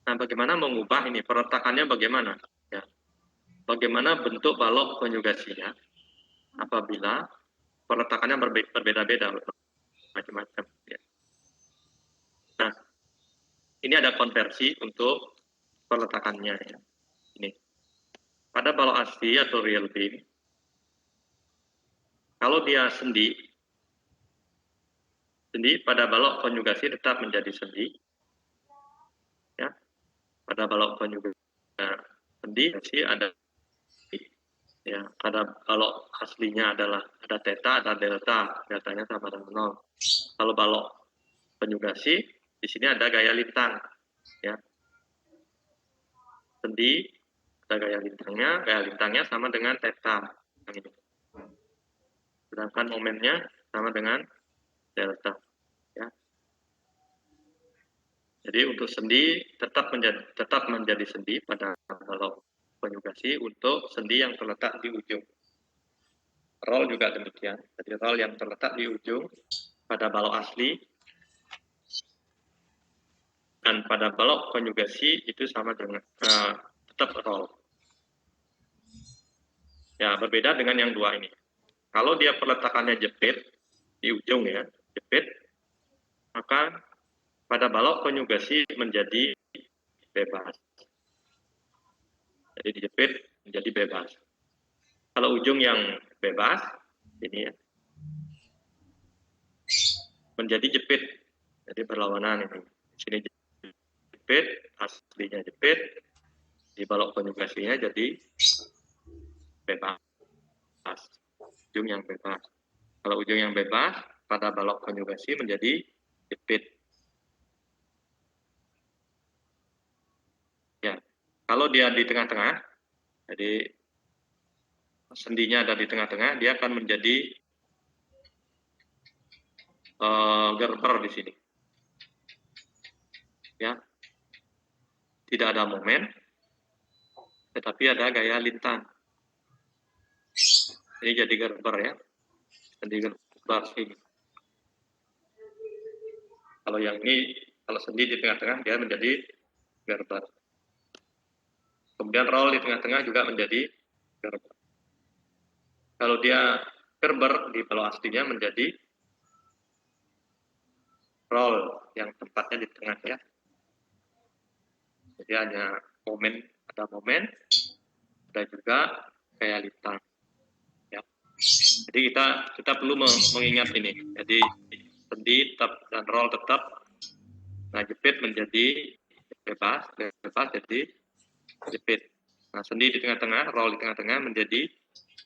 Nah, bagaimana mengubah ini? Perletakannya bagaimana? Ya. Bagaimana bentuk balok konjugasinya apabila perletakannya berbeda-beda, macam-macam. Ya. Nah, ini ada konversi untuk perletakannya. Ya. Ini. Pada balok asli atau real beam, kalau dia sendi pada balok konjugasi tetap menjadi sendi. Ya, pada balok konjugasi sendi ada ya, pada balok aslinya adalah ada theta, ada delta, deltanya sama dengan 0. Kalau balok konjugasi di sini ada gaya lintang, ya. Sendi ada gaya lintangnya sama dengan theta. Yang ini. Sedangkan momennya sama dengan delta, ya. Jadi untuk sendi tetap menjadi sendi pada balok konjugasi untuk sendi yang terletak di ujung. Roll juga demikian. Jadi roll yang terletak di ujung pada balok asli dan pada balok konjugasi itu sama dengan tetap roll. Ya, berbeda dengan yang dua ini. Kalau dia peletakannya jepit di ujung ya, jepit, maka pada balok konjugasi menjadi bebas. Jadi dijepit menjadi bebas. Kalau ujung yang bebas, ini ya, menjadi jepit. Jadi berlawanan ini. Di sini jepit, aslinya jepit, di balok konjugasinya jadi bebas. Ujung yang bebas. Kalau ujung yang bebas, pada balok konjugasi menjadi jepit. Ya, kalau dia di tengah-tengah, jadi sendinya ada di tengah-tengah, dia akan menjadi gerber di sini. Ya, tidak ada momen, tetapi ada gaya lintang. Ini jadi gerber ya, sendi gerber sini. Kalau yang ini, kalau sendi di tengah-tengah, dia menjadi gerber. Kemudian roll di tengah-tengah juga menjadi gerber. Kalau dia gerber di balok aslinya menjadi roll yang tempatnya di tengah ya. Jadi hanya ada momen, ada juga gaya lintang. Ya. Jadi kita perlu mengingat ini. Jadi sendi tetap dan roll tetap. Nah, jepit menjadi bebas jadi jepit. Nah, sendi di tengah-tengah, roll di tengah-tengah menjadi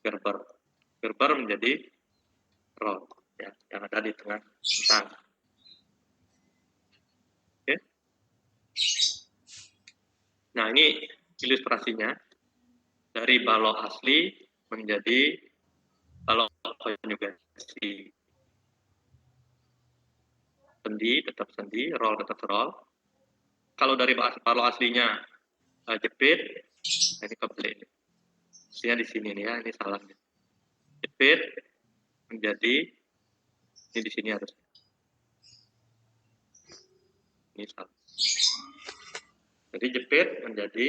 gerber. Gerber menjadi roll, ya, yang ada di tengah bentang. Oke. Nah, ini ilustrasinya dari balok asli menjadi balok konjugasi. Sendi tetap sendi, roll tetap roll. Kalau dari balok aslinya jepit, ini kebalik. Aslinya di sini nih ya, ini salahnya. Jepit menjadi ini di sini harusnya. Ini salah. Jadi jepit menjadi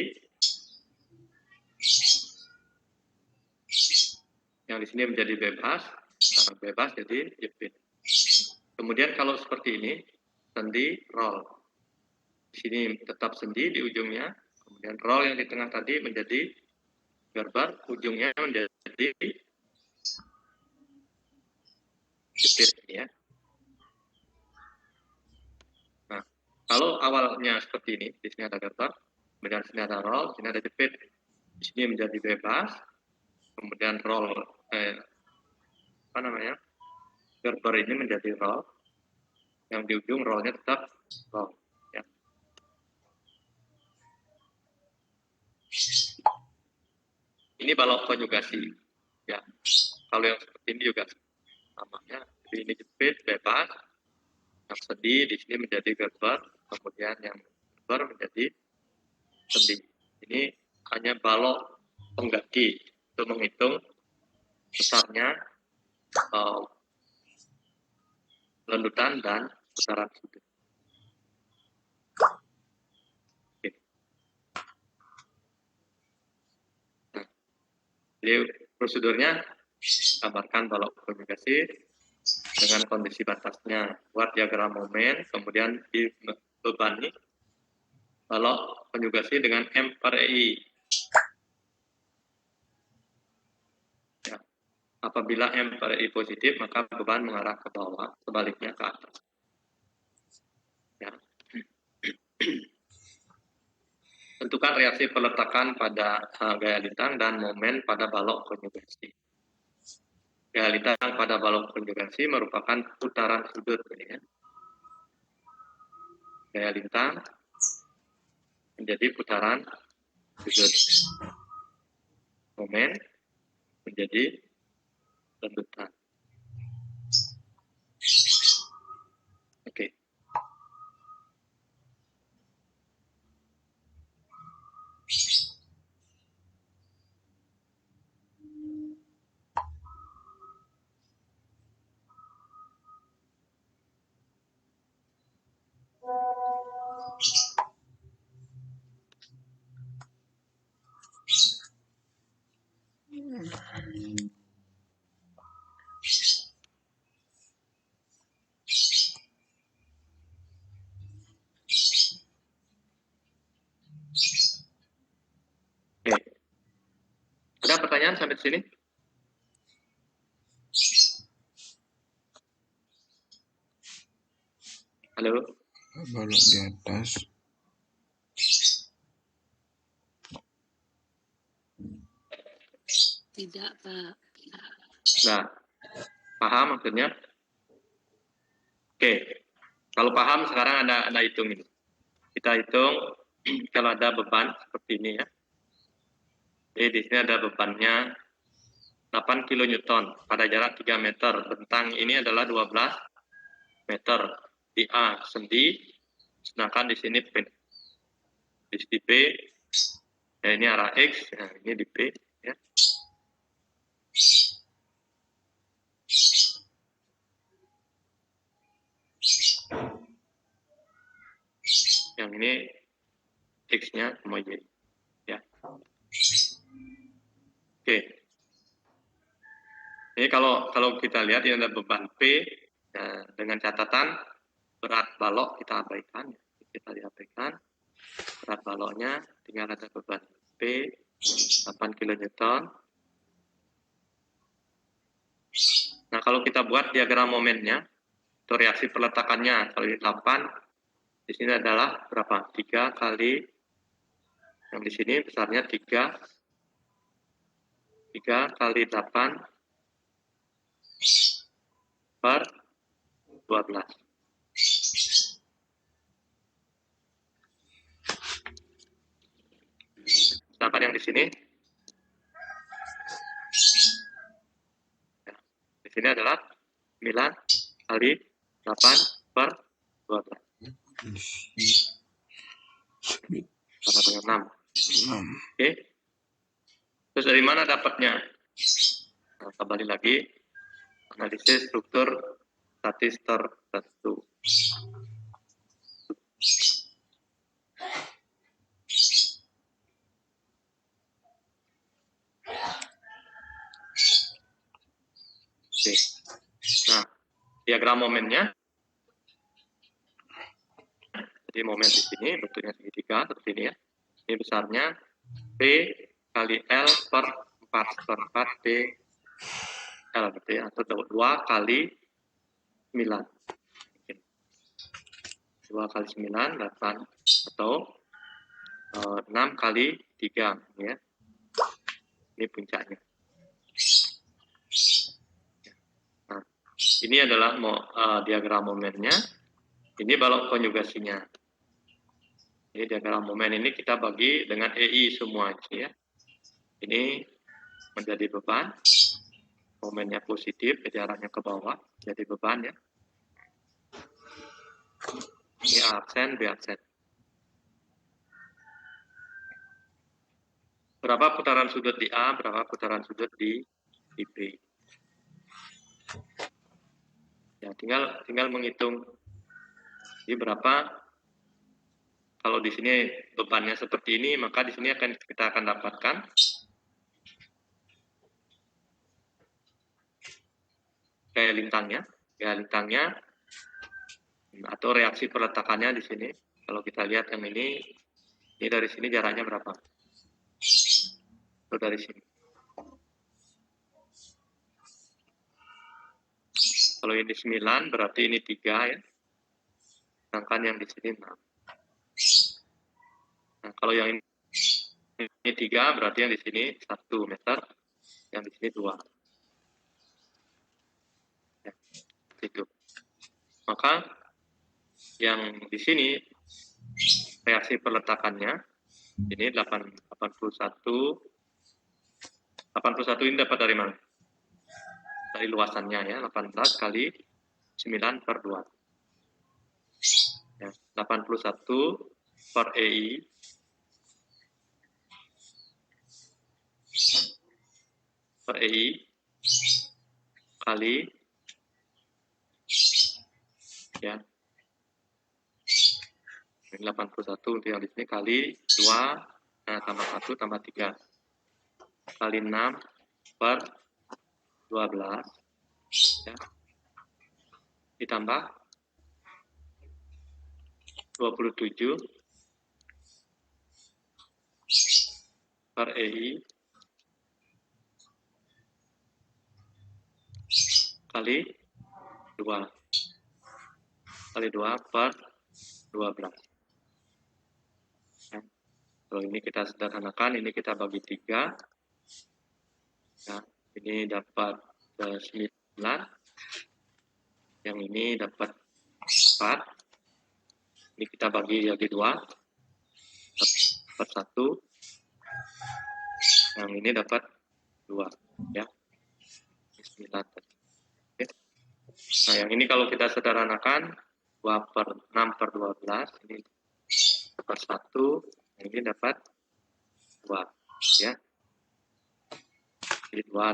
yang di sini menjadi bebas, bebas jadi jepit. Kemudian kalau seperti ini, sendi roll. Di sini tetap sendi di ujungnya, kemudian roll yang di tengah tadi menjadi gerber, ujungnya menjadi jepit ya. Nah, kalau awalnya seperti ini, di sini ada gerber, kemudian di sini ada roll, di sini ada jepit, di sini menjadi bebas, kemudian roll, gerber ini menjadi roll, yang di ujung rollnya tetap roll. Ya. Ini balok konjugasi. Ya, kalau yang seperti ini juga namanya. Jadi ini jepit bebas, yang sendi di sini menjadi gerber, kemudian yang gerber menjadi sendi. Ini hanya balok penggaki untuk menghitung besarnya lendutan dan putaran sudut. Oke. Nah, jadi prosedurnya gambarkan balok konjugasi dengan kondisi batasnya, buat diagram momen, kemudian dibebani balok konjugasi dengan M per EI. Ya. Apabila M per EI positif, maka beban mengarah ke bawah, sebaliknya ke atas. Ya. Tentukan reaksi peletakan pada gaya lintang dan momen pada balok konjugasi. Gaya lintang pada balok konjugasi merupakan putaran sudut. Ya. Gaya lintang menjadi putaran sudut. Momen menjadi lendutan. Oke. Oke. Ada pertanyaan sampai di sini? Halo? Balok di atas. Tidak, Pak. Nah, paham maksudnya? Oke. Kalau paham sekarang ada hitung ini. Kita hitung kalau ada beban seperti ini ya. Jadi di sini ada bebannya 8 kN pada jarak 3 meter. Bentang ini adalah 12 meter. Di A sendi, sedangkan di sini P. Di sini B, ya ini arah X, ya ini di P. Ya. Yang ini X-nya sama Y. Ya. Oke. Ini kalau kita lihat ini ada beban P, ya, dengan catatan berat balok kita abaikan. Kita diabaikan. Berat baloknya tinggal ada beban P 8 kN. Nah, kalau kita buat diagram momennya, itu reaksi peletakannya kali 8, di sini adalah berapa? 3 kali Yang di sini besarnya 3 kali 8 per 12. Sedangkan yang di sini, ya, di sini adalah 9 kali 8 per 12. Sama dengan 6. Oke. Terus dari mana dapatnya? Nah, kembali lagi, analisis struktur statis tertentu. Oke. Nah, diagram momennya. Jadi momen di sini bentuknya segitiga seperti ini ya. Ini besarnya P kali L per 4 D L berarti ya, atau 2 kali 9. 2 kali 9, 8, atau 6 kali 3. Ya. Ini puncaknya. Nah, ini adalah diagram momennya. Ini balok konjugasinya. Ini diagram momen ini kita bagi dengan EI semua. Ya. Ini menjadi beban. Momennya positif, jadi arahnya ke bawah, jadi beban ya. Ini absen, B absen. Berapa putaran sudut di A, berapa putaran sudut di B. Ya, tinggal menghitung. Jadi berapa? Kalau di sini bebannya seperti ini, maka di sini kita akan dapatkan gaya lintangnya atau reaksi peletakannya di sini. Kalau kita lihat yang ini dari sini jaraknya berapa? Atau dari sini. Kalau ini 9 berarti ini 3 ya. Sedangkan yang di sini 6. Nah, kalau yang ini 3 berarti yang di sini 1 meter, yang di sini 2. Ya, itu. Maka yang di sini reaksi peletakannya ini 81 ini dapat dari mana? Dari luasannya ya, 18 kali 9 per 2. Ya, 81 per EI kali ya 81 untuk yang di sini kali 2 tambah 1 tambah 3 kali 6 per 12 ya, ditambah 27 per EI kali 2 per 12. Ya. Kalau ini kita sederhanakan, ini kita bagi 3. Nah, ini dapat 9. Yang ini dapat 4. Ini kita bagi jadi 2. Dapat 1. Yang ini dapat 2. Ya. 9 tadi. Oke. Nah, yang ini kalau kita sederhanakan, 2 per 6 per 12. Ini dapat 1. Yang ini dapat 2. Ya. Jadi 2.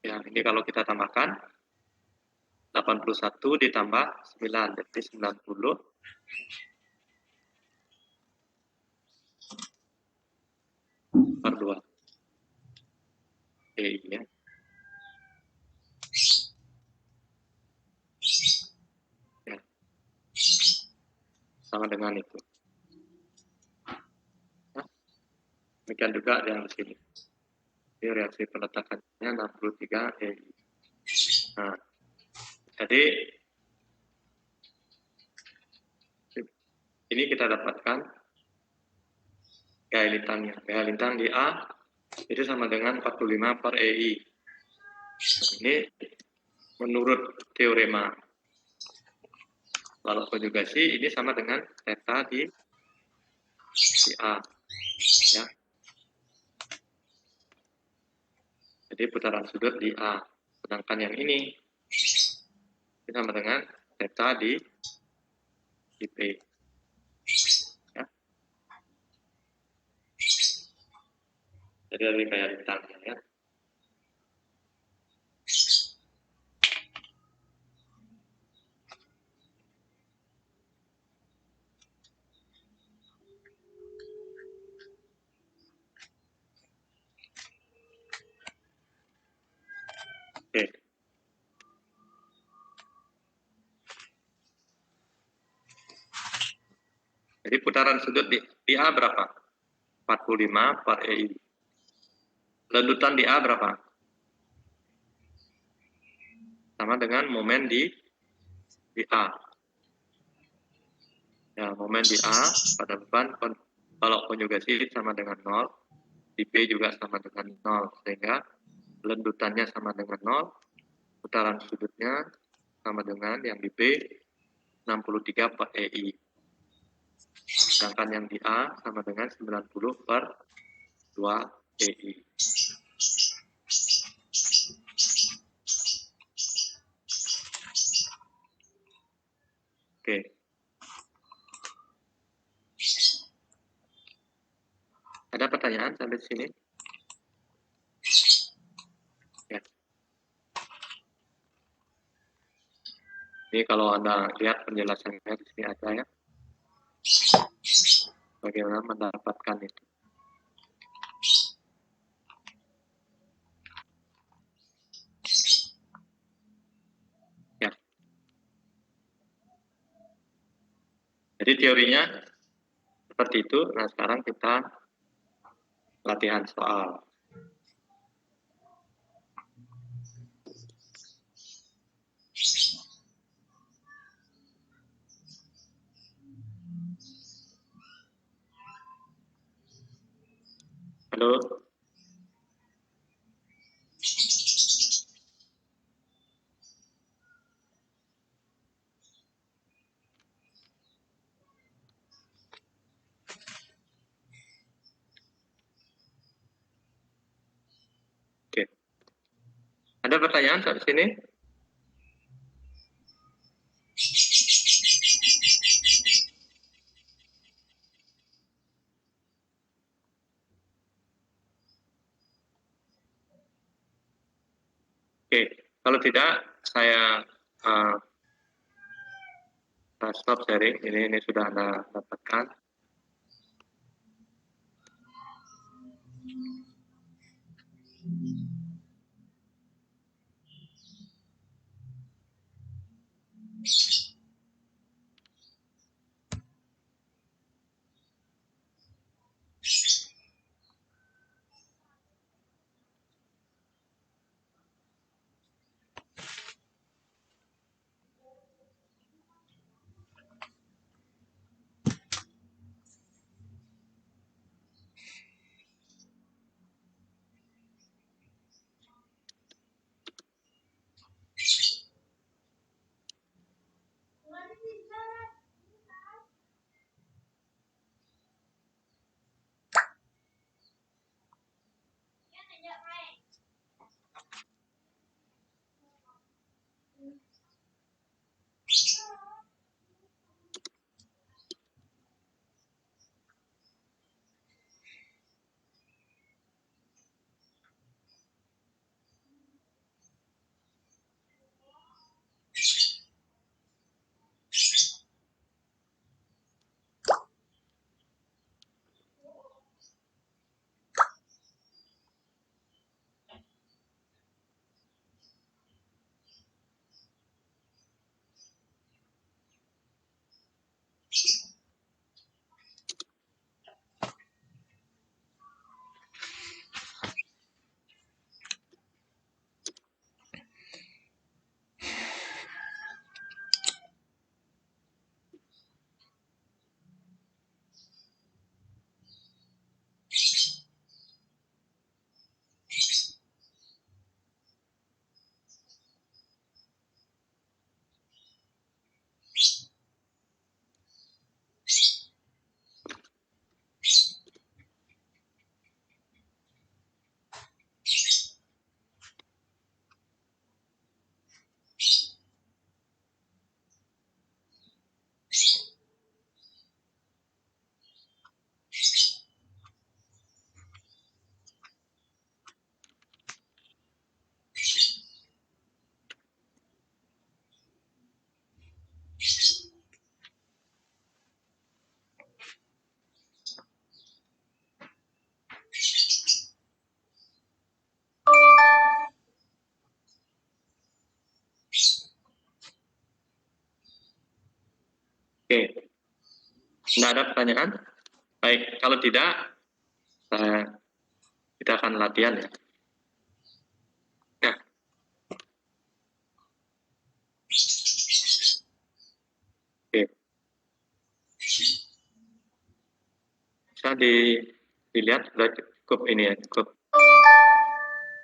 Ya, ini kalau kita tambahkan 81 ditambah 9, jadi 90 per 2. Oke, ya. Ya. Sama dengan itu. Nah, demikian juga yang di sini. Ini reaksi peletakannya 63 EI. Nah, jadi ini kita dapatkan gaya lintangnya. Gaya lintang di A itu sama dengan 45 per EI. Ini menurut teorema lalu konjugasi ini sama dengan theta di A. Ya. Jadi putaran sudut di A. Sedangkan yang ini sama dengan theta di B. Ya. Jadi dari gaya lintangnya ya. Oke. Jadi putaran sudut di A berapa? 45 per EI. Lendutan di A berapa? Sama dengan momen di A. Ya, momen di A pada beban kalau konjugasi sama dengan 0, di B juga sama dengan 0, sehingga lendutannya sama dengan 0, putaran sudutnya sama dengan yang di B 63 per EI. Sedangkan yang di A sama dengan 90 per 2 EI. Oke. Ada pertanyaan sampai sini? Ya. Ini kalau Anda lihat penjelasannya di sini ada ya. Bagaimana mendapatkan itu. Ya. Jadi teorinya seperti itu. Nah, sekarang kita latihan soal. Halo. Oke. Ada pertanyaan sampai sini? Oke, kalau tidak saya stop sharing. Ini sudah Anda dapatkan. Oke, tidak ada pertanyaan? Baik, kalau tidak, kita akan latihan ya. Nah, oke. Bisa dilihat sudah cukup ini ya, cukup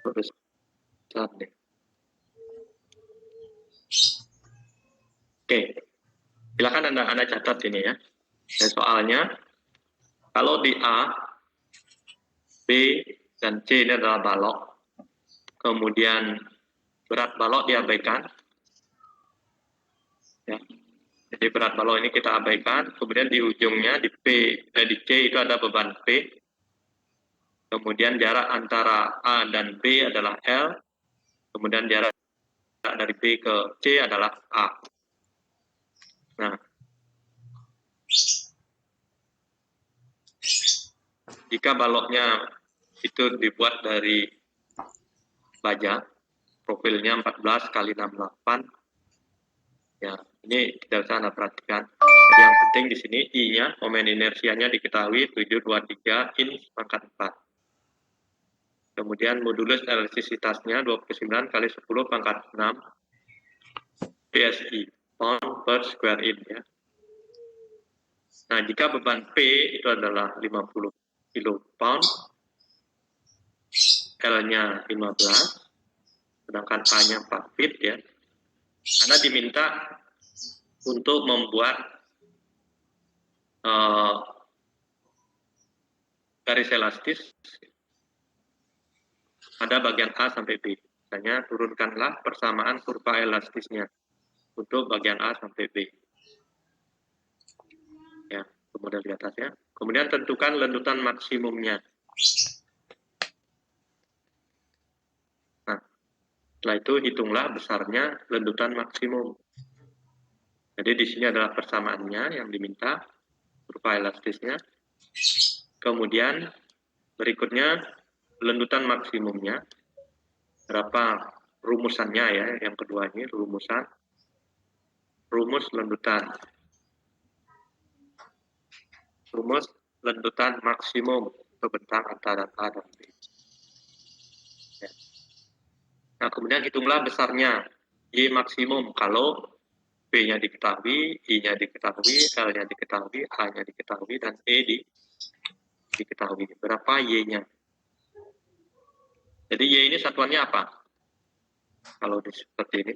besar nih. Oke, silakan Anda catat ini ya. Dan soalnya, kalau di A, B, dan C ini adalah balok, kemudian berat balok diabaikan, ya. Jadi berat balok ini kita abaikan, kemudian di ujungnya di di C itu ada beban P, kemudian jarak antara A dan B adalah L, kemudian jarak dari B ke C adalah A. Nah, jika baloknya itu dibuat dari baja, profilnya 14 kali 68, ya ini tidak usah Anda perhatikan. Jadi yang penting di sini I-nya, momen inersianya diketahui 723 inch pangkat 4. Kemudian modulus elastisitasnya 29 kali 10 pangkat 6 PSI, pound per square inch ya. Nah, jika beban P itu adalah 50 kilopound, L-nya 15, sedangkan A-nya 4 feet ya. Anda diminta untuk membuat garis elastis pada bagian A sampai B. Misalnya turunkanlah persamaan kurva elastisnya untuk bagian A sampai B. Ya, kemudian di atasnya. Kemudian tentukan lendutan maksimumnya. Nah, setelah itu hitunglah besarnya lendutan maksimum. Jadi di sini adalah persamaannya yang diminta, kurva elastisnya. Kemudian berikutnya lendutan maksimumnya, berapa rumusannya ya, yang kedua ini rumusan, rumus lendutan maksimum pembentang antara A dan B. Ya. Nah, kemudian hitunglah besarnya Y maksimum kalau B-nya diketahui, I-nya diketahui, L-nya diketahui, A-nya diketahui, dan E diketahui. Berapa Y-nya? Jadi Y ini satuannya apa? Kalau seperti ini.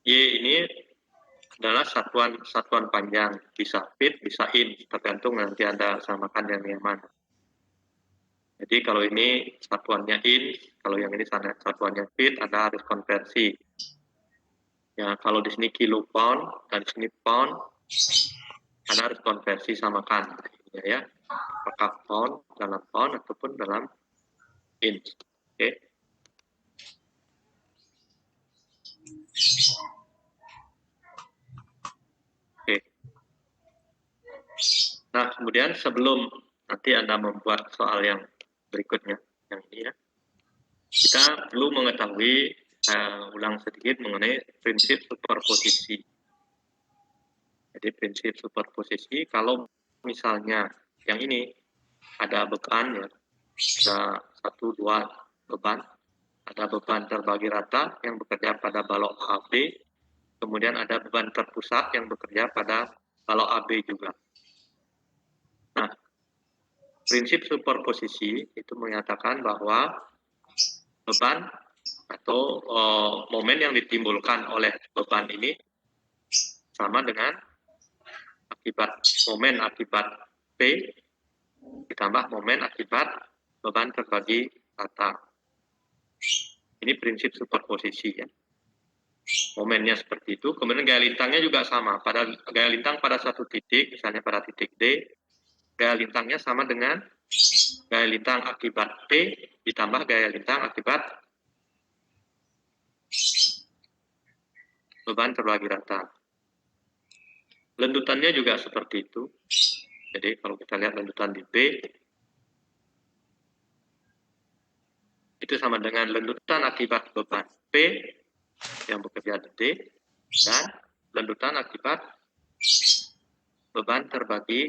Y ini adalah satuan panjang, bisa feet, bisa inch, tergantung nanti Anda samakan yang mana. Jadi kalau ini satuannya inch, kalau yang ini satuannya feet, Anda harus konversi. Ya, kalau di sini kilo pound dan di sini pound, Anda harus konversi samakan, ya. Apakah pound dalam pound ataupun dalam inch. Oke. Oke. Nah, kemudian sebelum nanti Anda membuat soal yang berikutnya, yang ini ya, kita perlu mengetahui, ulang sedikit mengenai prinsip superposisi. Jadi prinsip superposisi, kalau misalnya yang ini ada beban ya, ada 1-2 beban, ada beban terbagi rata yang bekerja pada balok AB, kemudian ada beban terpusat yang bekerja pada balok AB juga. Nah, prinsip superposisi itu menyatakan bahwa beban atau momen yang ditimbulkan oleh beban ini sama dengan momen akibat P ditambah momen akibat beban terbagi rata. Ini prinsip superposisi ya. Momennya seperti itu, kemudian gaya lintangnya juga sama. Pada gaya lintang pada satu titik, misalnya pada titik D, gaya lintangnya sama dengan gaya lintang akibat P ditambah gaya lintang akibat beban terbagi rata. Lendutannya juga seperti itu. Jadi kalau kita lihat lendutan di B, itu sama dengan lendutan akibat beban P yang bekerja di D dan lendutan akibat beban terbagi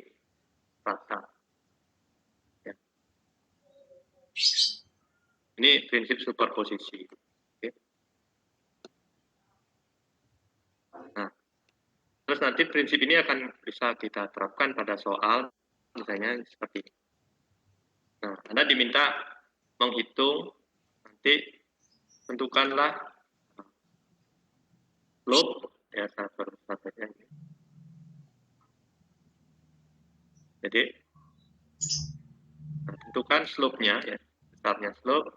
rata. Ya. Ini prinsip superposisi. Oke. Nah, terus nanti prinsip ini akan bisa kita terapkan pada soal misalnya seperti ini. Nah, Anda diminta menghitung, nanti tentukanlah slope, ya saya perlu ini. Jadi, nah, tentukan slope-nya, ya, besarnya slope.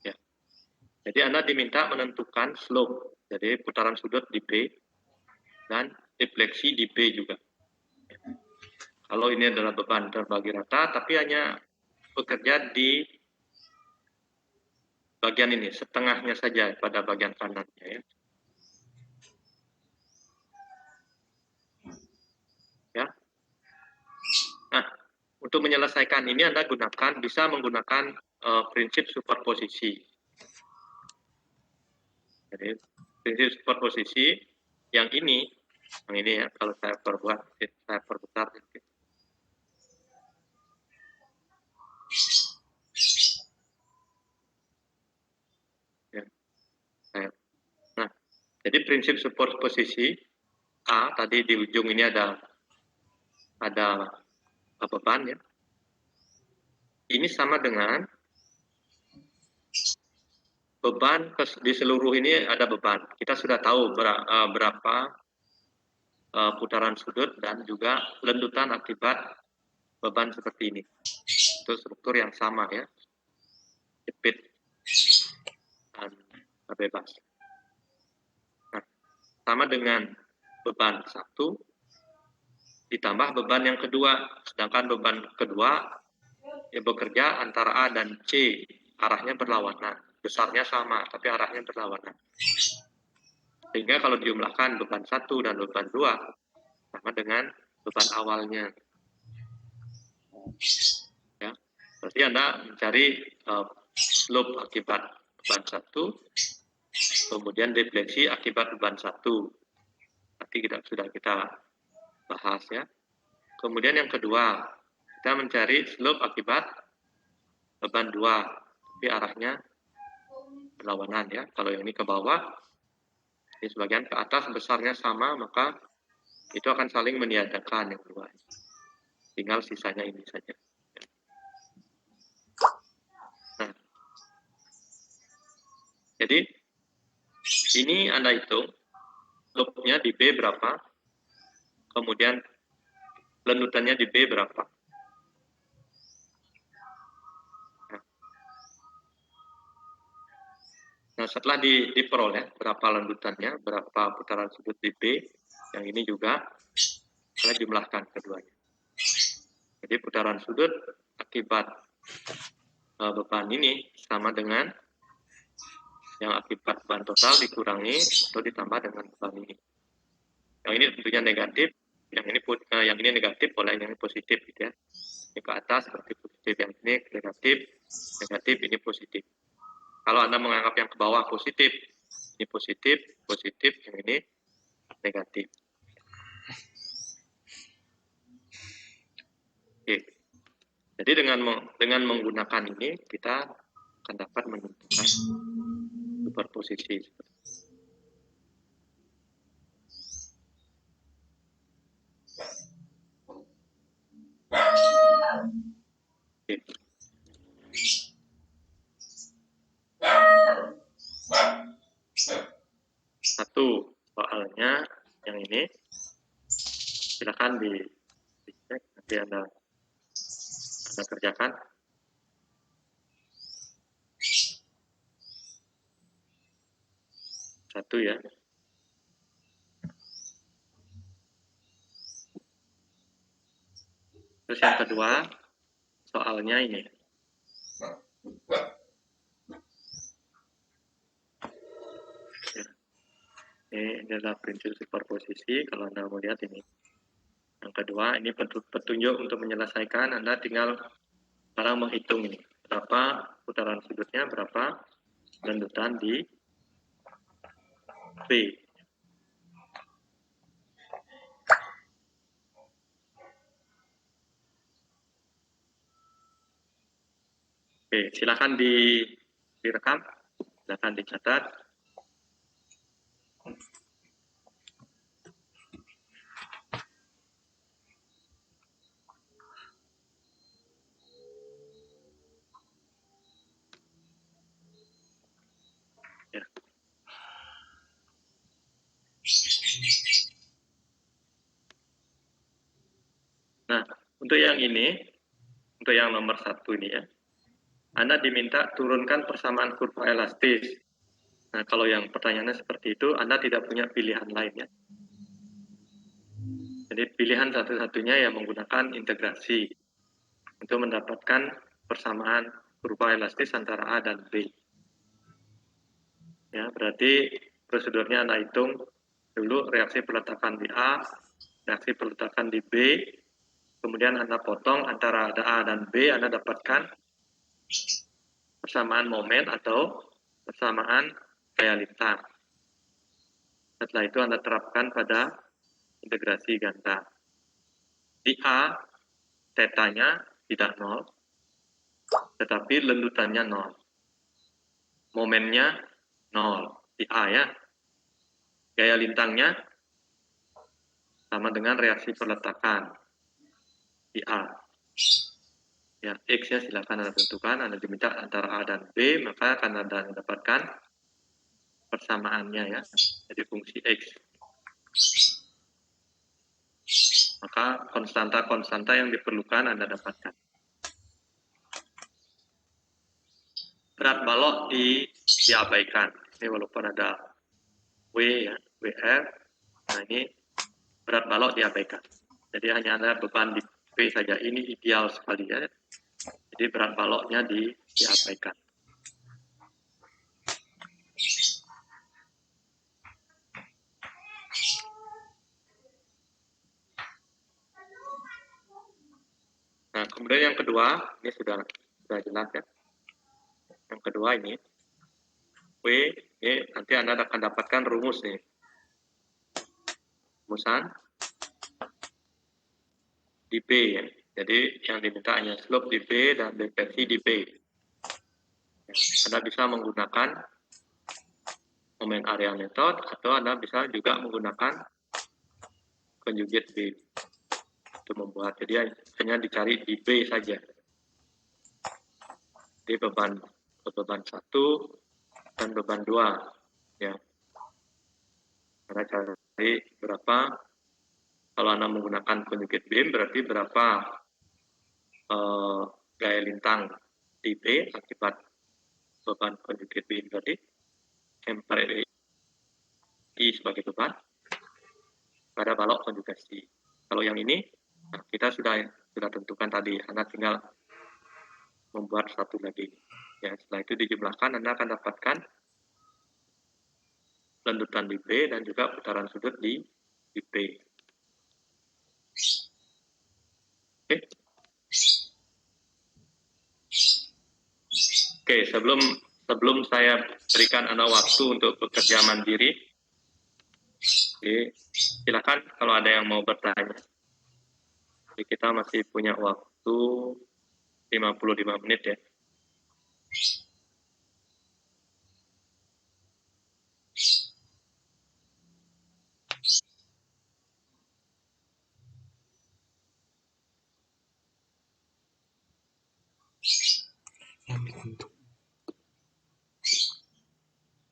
Ya. Jadi Anda diminta menentukan slope, jadi putaran sudut di B dan defleksi di B juga. Kalau ini adalah beban terbagi rata, tapi hanya bekerja di bagian ini, setengahnya saja pada bagian kanannya. Ya. Ya. Nah, untuk menyelesaikan ini Anda bisa menggunakan prinsip superposisi. Jadi prinsip superposisi yang ini ya, kalau saya perbesar. Ya. Nah, jadi prinsip superposisi A tadi di ujung ini ada beban ya. Ini sama dengan beban di seluruh ini ada beban. Kita sudah tahu berapa putaran sudut dan juga lendutan akibat beban seperti ini. Itu struktur yang sama ya. Jepit dan bebas. Nah, sama dengan beban 1 ditambah beban yang kedua. Sedangkan beban kedua ya bekerja antara A dan C. Arahnya berlawanan. Besarnya sama, tapi arahnya berlawanan. Sehingga kalau dijumlahkan beban 1 dan beban 2 sama dengan beban awalnya. Ya. Berarti Anda mencari slope akibat beban 1, kemudian defleksi akibat beban 1. Nanti sudah kita bahas ya. Kemudian yang kedua, kita mencari slope akibat beban 2, tapi arahnya berlawanan ya. Kalau yang ini ke bawah, ini sebagian ke atas, besarnya sama, maka itu akan saling meniadakan yang kedua. Tinggal sisanya ini saja. Nah, jadi ini Anda hitung slope-nya di B berapa, kemudian lendutannya di B berapa. Nah, setelah diperoleh berapa lendutannya, berapa putaran sudut di B, yang ini juga kita jumlahkan keduanya. Jadi putaran sudut akibat beban ini sama dengan yang akibat beban total dikurangi atau ditambah dengan beban ini. Yang ini tentunya negatif, yang ini negatif, boleh yang ini positif gitu ya. Ini ke atas berarti positif, yang ini negatif, ini positif. Kalau Anda menganggap yang ke bawah positif, ini positif, yang ini negatif. Oke. Jadi dengan menggunakan ini kita akan dapat menentukan superposisi. Oke. Satu soalnya yang ini silakan dicek, nanti Anda kerjakan. Satu ya. Terus yang kedua soalnya ini. Ya. ini adalah prinsip superposisi. Kalau Anda mau lihat ini. Yang kedua, ini petunjuk untuk menyelesaikan. Anda tinggal sekarang menghitung ini. Berapa putaran sudutnya, berapa lendutan di B. Oke, silakan direkam, silakan dicatat. Ya. Nah, untuk yang ini, untuk yang nomor 1 ini ya, Anda diminta turunkan persamaan kurva elastis. Nah, kalau yang pertanyaannya seperti itu, Anda tidak punya pilihan lain ya. Jadi pilihan satu-satunya yang menggunakan integrasi untuk mendapatkan persamaan kurva elastis antara A dan B. Ya, berarti prosedurnya Anda hitung dulu reaksi peletakan di A, reaksi peletakan di B, kemudian Anda potong antara ada A dan B, Anda dapatkan persamaan momen atau persamaan gaya lintang. Setelah itu Anda terapkan pada integrasi ganda. Di A, tetanya tidak 0, tetapi lendutannya 0. Momennya 0 di A ya. Gaya lintangnya sama dengan reaksi peletakan di A. Ya, X-nya silakan Anda tentukan, Anda diminta antara A dan B, maka akan Anda dapatkan persamaannya ya, jadi fungsi X. Maka konstanta-konstanta yang diperlukan Anda dapatkan. Berat balok diabaikan. Ini walaupun ada W ya, WR, nah ini berat balok diabaikan. Jadi hanya ada beban di P saja. Ini ideal sekali ya. Jadi berat baloknya diabaikan. Nah, kemudian yang kedua, ini sudah jelas ya. Yang kedua ini, W, ini nanti Anda akan dapatkan rumus nih. Rumusan di B ya. Jadi yang diminta hanya slope di B dan depresi di B. Anda bisa menggunakan momen area method atau Anda bisa juga menggunakan conjugate B untuk membuat. Jadi hanya dicari di B saja. Jadi beban 1 dan beban 2 ya. Anda cari berapa, kalau Anda menggunakan conjugate beam berarti berapa gaya lintang di B akibat beban conjugate beam tadi, I sebagai beban pada balok konjugasi. Kalau yang ini, nah kita sudah tentukan tadi, Anda tinggal membuat satu lagi. Ya, setelah itu dijumlahkan, Anda akan dapatkan lendutan di B dan juga putaran sudut di B. Oke. Oke, sebelum saya berikan Anda waktu untuk bekerja mandiri, silakan kalau ada yang mau bertanya. Jadi kita masih punya waktu 55 menit ya.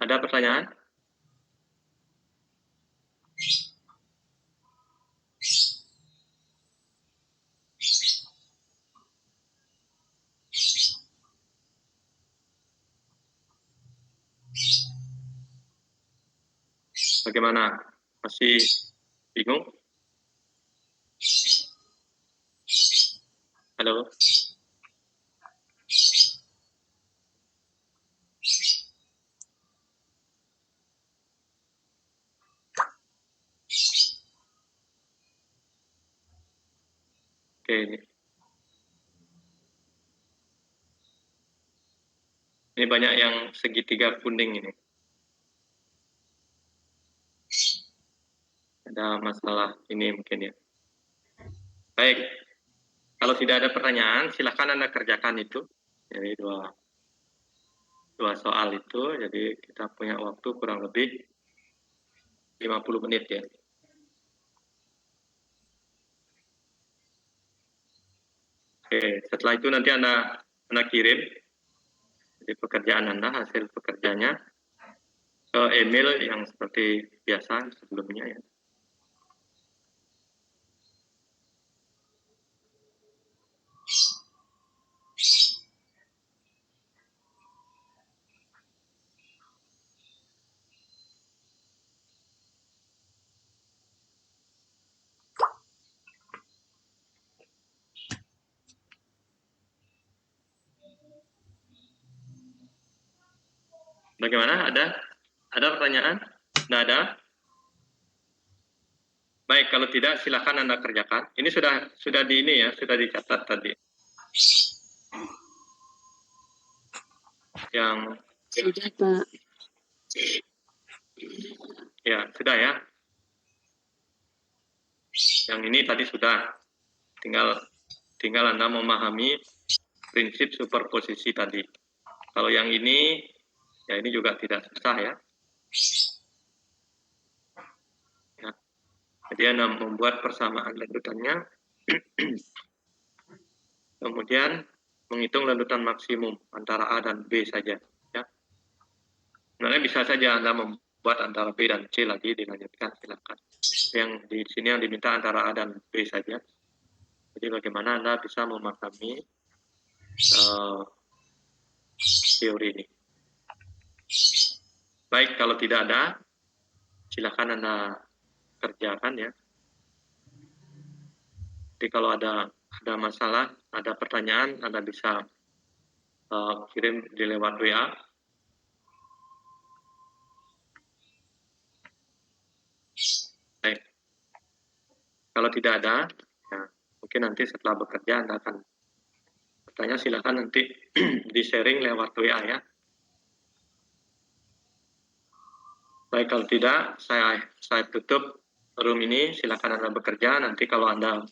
Ada pertanyaan? Bagaimana? Masih bingung? Halo? Oke, ini banyak yang segitiga kuning ini. Ada masalah ini mungkin ya. Baik, kalau tidak ada pertanyaan, silakan Anda kerjakan itu. Jadi dua soal itu, jadi kita punya waktu kurang lebih 50 menit ya. Oke, setelah itu nanti Anda kirim jadi pekerjaan Anda, hasil pekerjaannya ke email yang seperti biasa sebelumnya ya. Bagaimana? Ada pertanyaan? Tidak ada? Baik, kalau tidak silakan Anda kerjakan. Ini sudah di ini ya, sudah dicatat tadi. Yang Sudah, Pak. ya, sudah ya. Yang ini tadi sudah. Tinggal Anda memahami prinsip superposisi tadi. Kalau yang ini ya ini juga tidak susah ya. Jadi Anda membuat persamaan lanjutannya, kemudian menghitung lanjutan maksimum antara A dan B saja. Ya. Sebenarnya bisa saja Anda membuat antara B dan C lagi dilanjutkan, silakan. Yang di sini yang diminta antara A dan B saja. Jadi bagaimana Anda bisa memahami teori ini. Baik, kalau tidak ada, silakan Anda kerjakan ya. Jadi kalau ada masalah, ada pertanyaan, Anda bisa kirim di lewat WA. Baik. Kalau tidak ada, ya, mungkin nanti setelah bekerja Anda akan bertanya, silakan nanti di-sharing lewat WA ya. Baik, kalau tidak, saya tutup room ini, silakan Anda bekerja. Nanti kalau Anda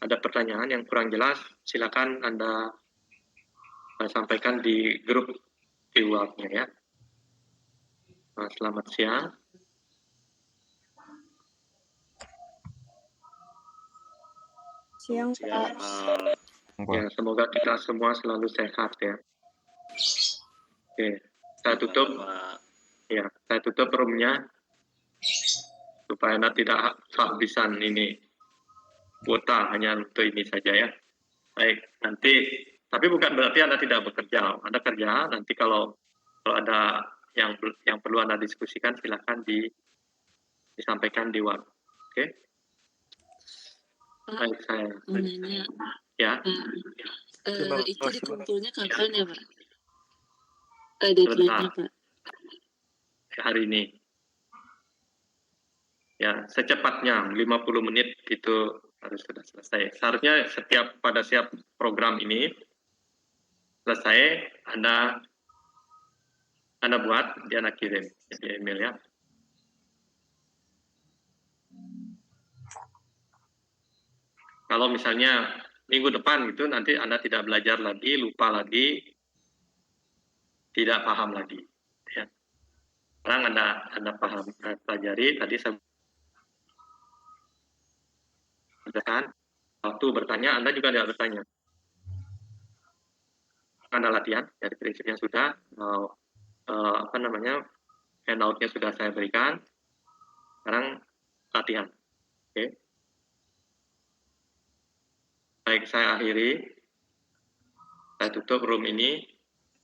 ada pertanyaan yang kurang jelas, silakan Anda sampaikan di grup di WhatsApp-nya ya. Nah, selamat siang. Siang, Pak. Ya, semoga kita semua selalu sehat ya. Oke, saya tutup. Ya, saya tutup roomnya supaya Anda tidak kehabisan ini kuota hanya untuk ini saja ya. Baik, nanti tapi bukan berarti Anda tidak bekerja. Anda kerja, nanti kalau ada yang perlu Anda diskusikan silakan disampaikan di WhatsApp. Oke? Pak, Baik, saya mau nanya. ya. Itu dikumpulnya kapan ya, Pak? Deadline-nya, Pak. Hari ini. Ya, secepatnya 50 menit itu harus sudah selesai. Seharusnya pada setiap program ini selesai, Anda buat, dia Anda kirim di email ya. Kalau misalnya minggu depan gitu, nanti Anda tidak belajar lagi, lupa lagi, tidak paham lagi. Ya. Sekarang Anda paham, pelajari, tadi saya katakan, waktu bertanya, Anda juga tidak bertanya. Anda latihan, dari prinsipnya sudah, handout-nya sudah saya berikan, sekarang latihan. Oke. Baik, saya akhiri. Saya tutup room ini.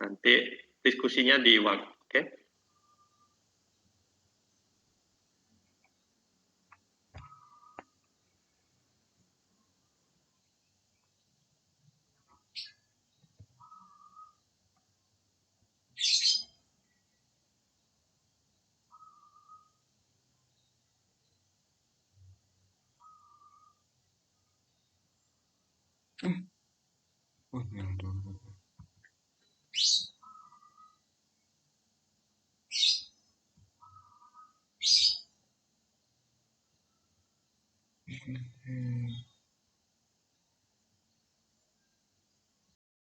Nanti diskusinya di WhatsApp. Oke. Oh, yang dulu.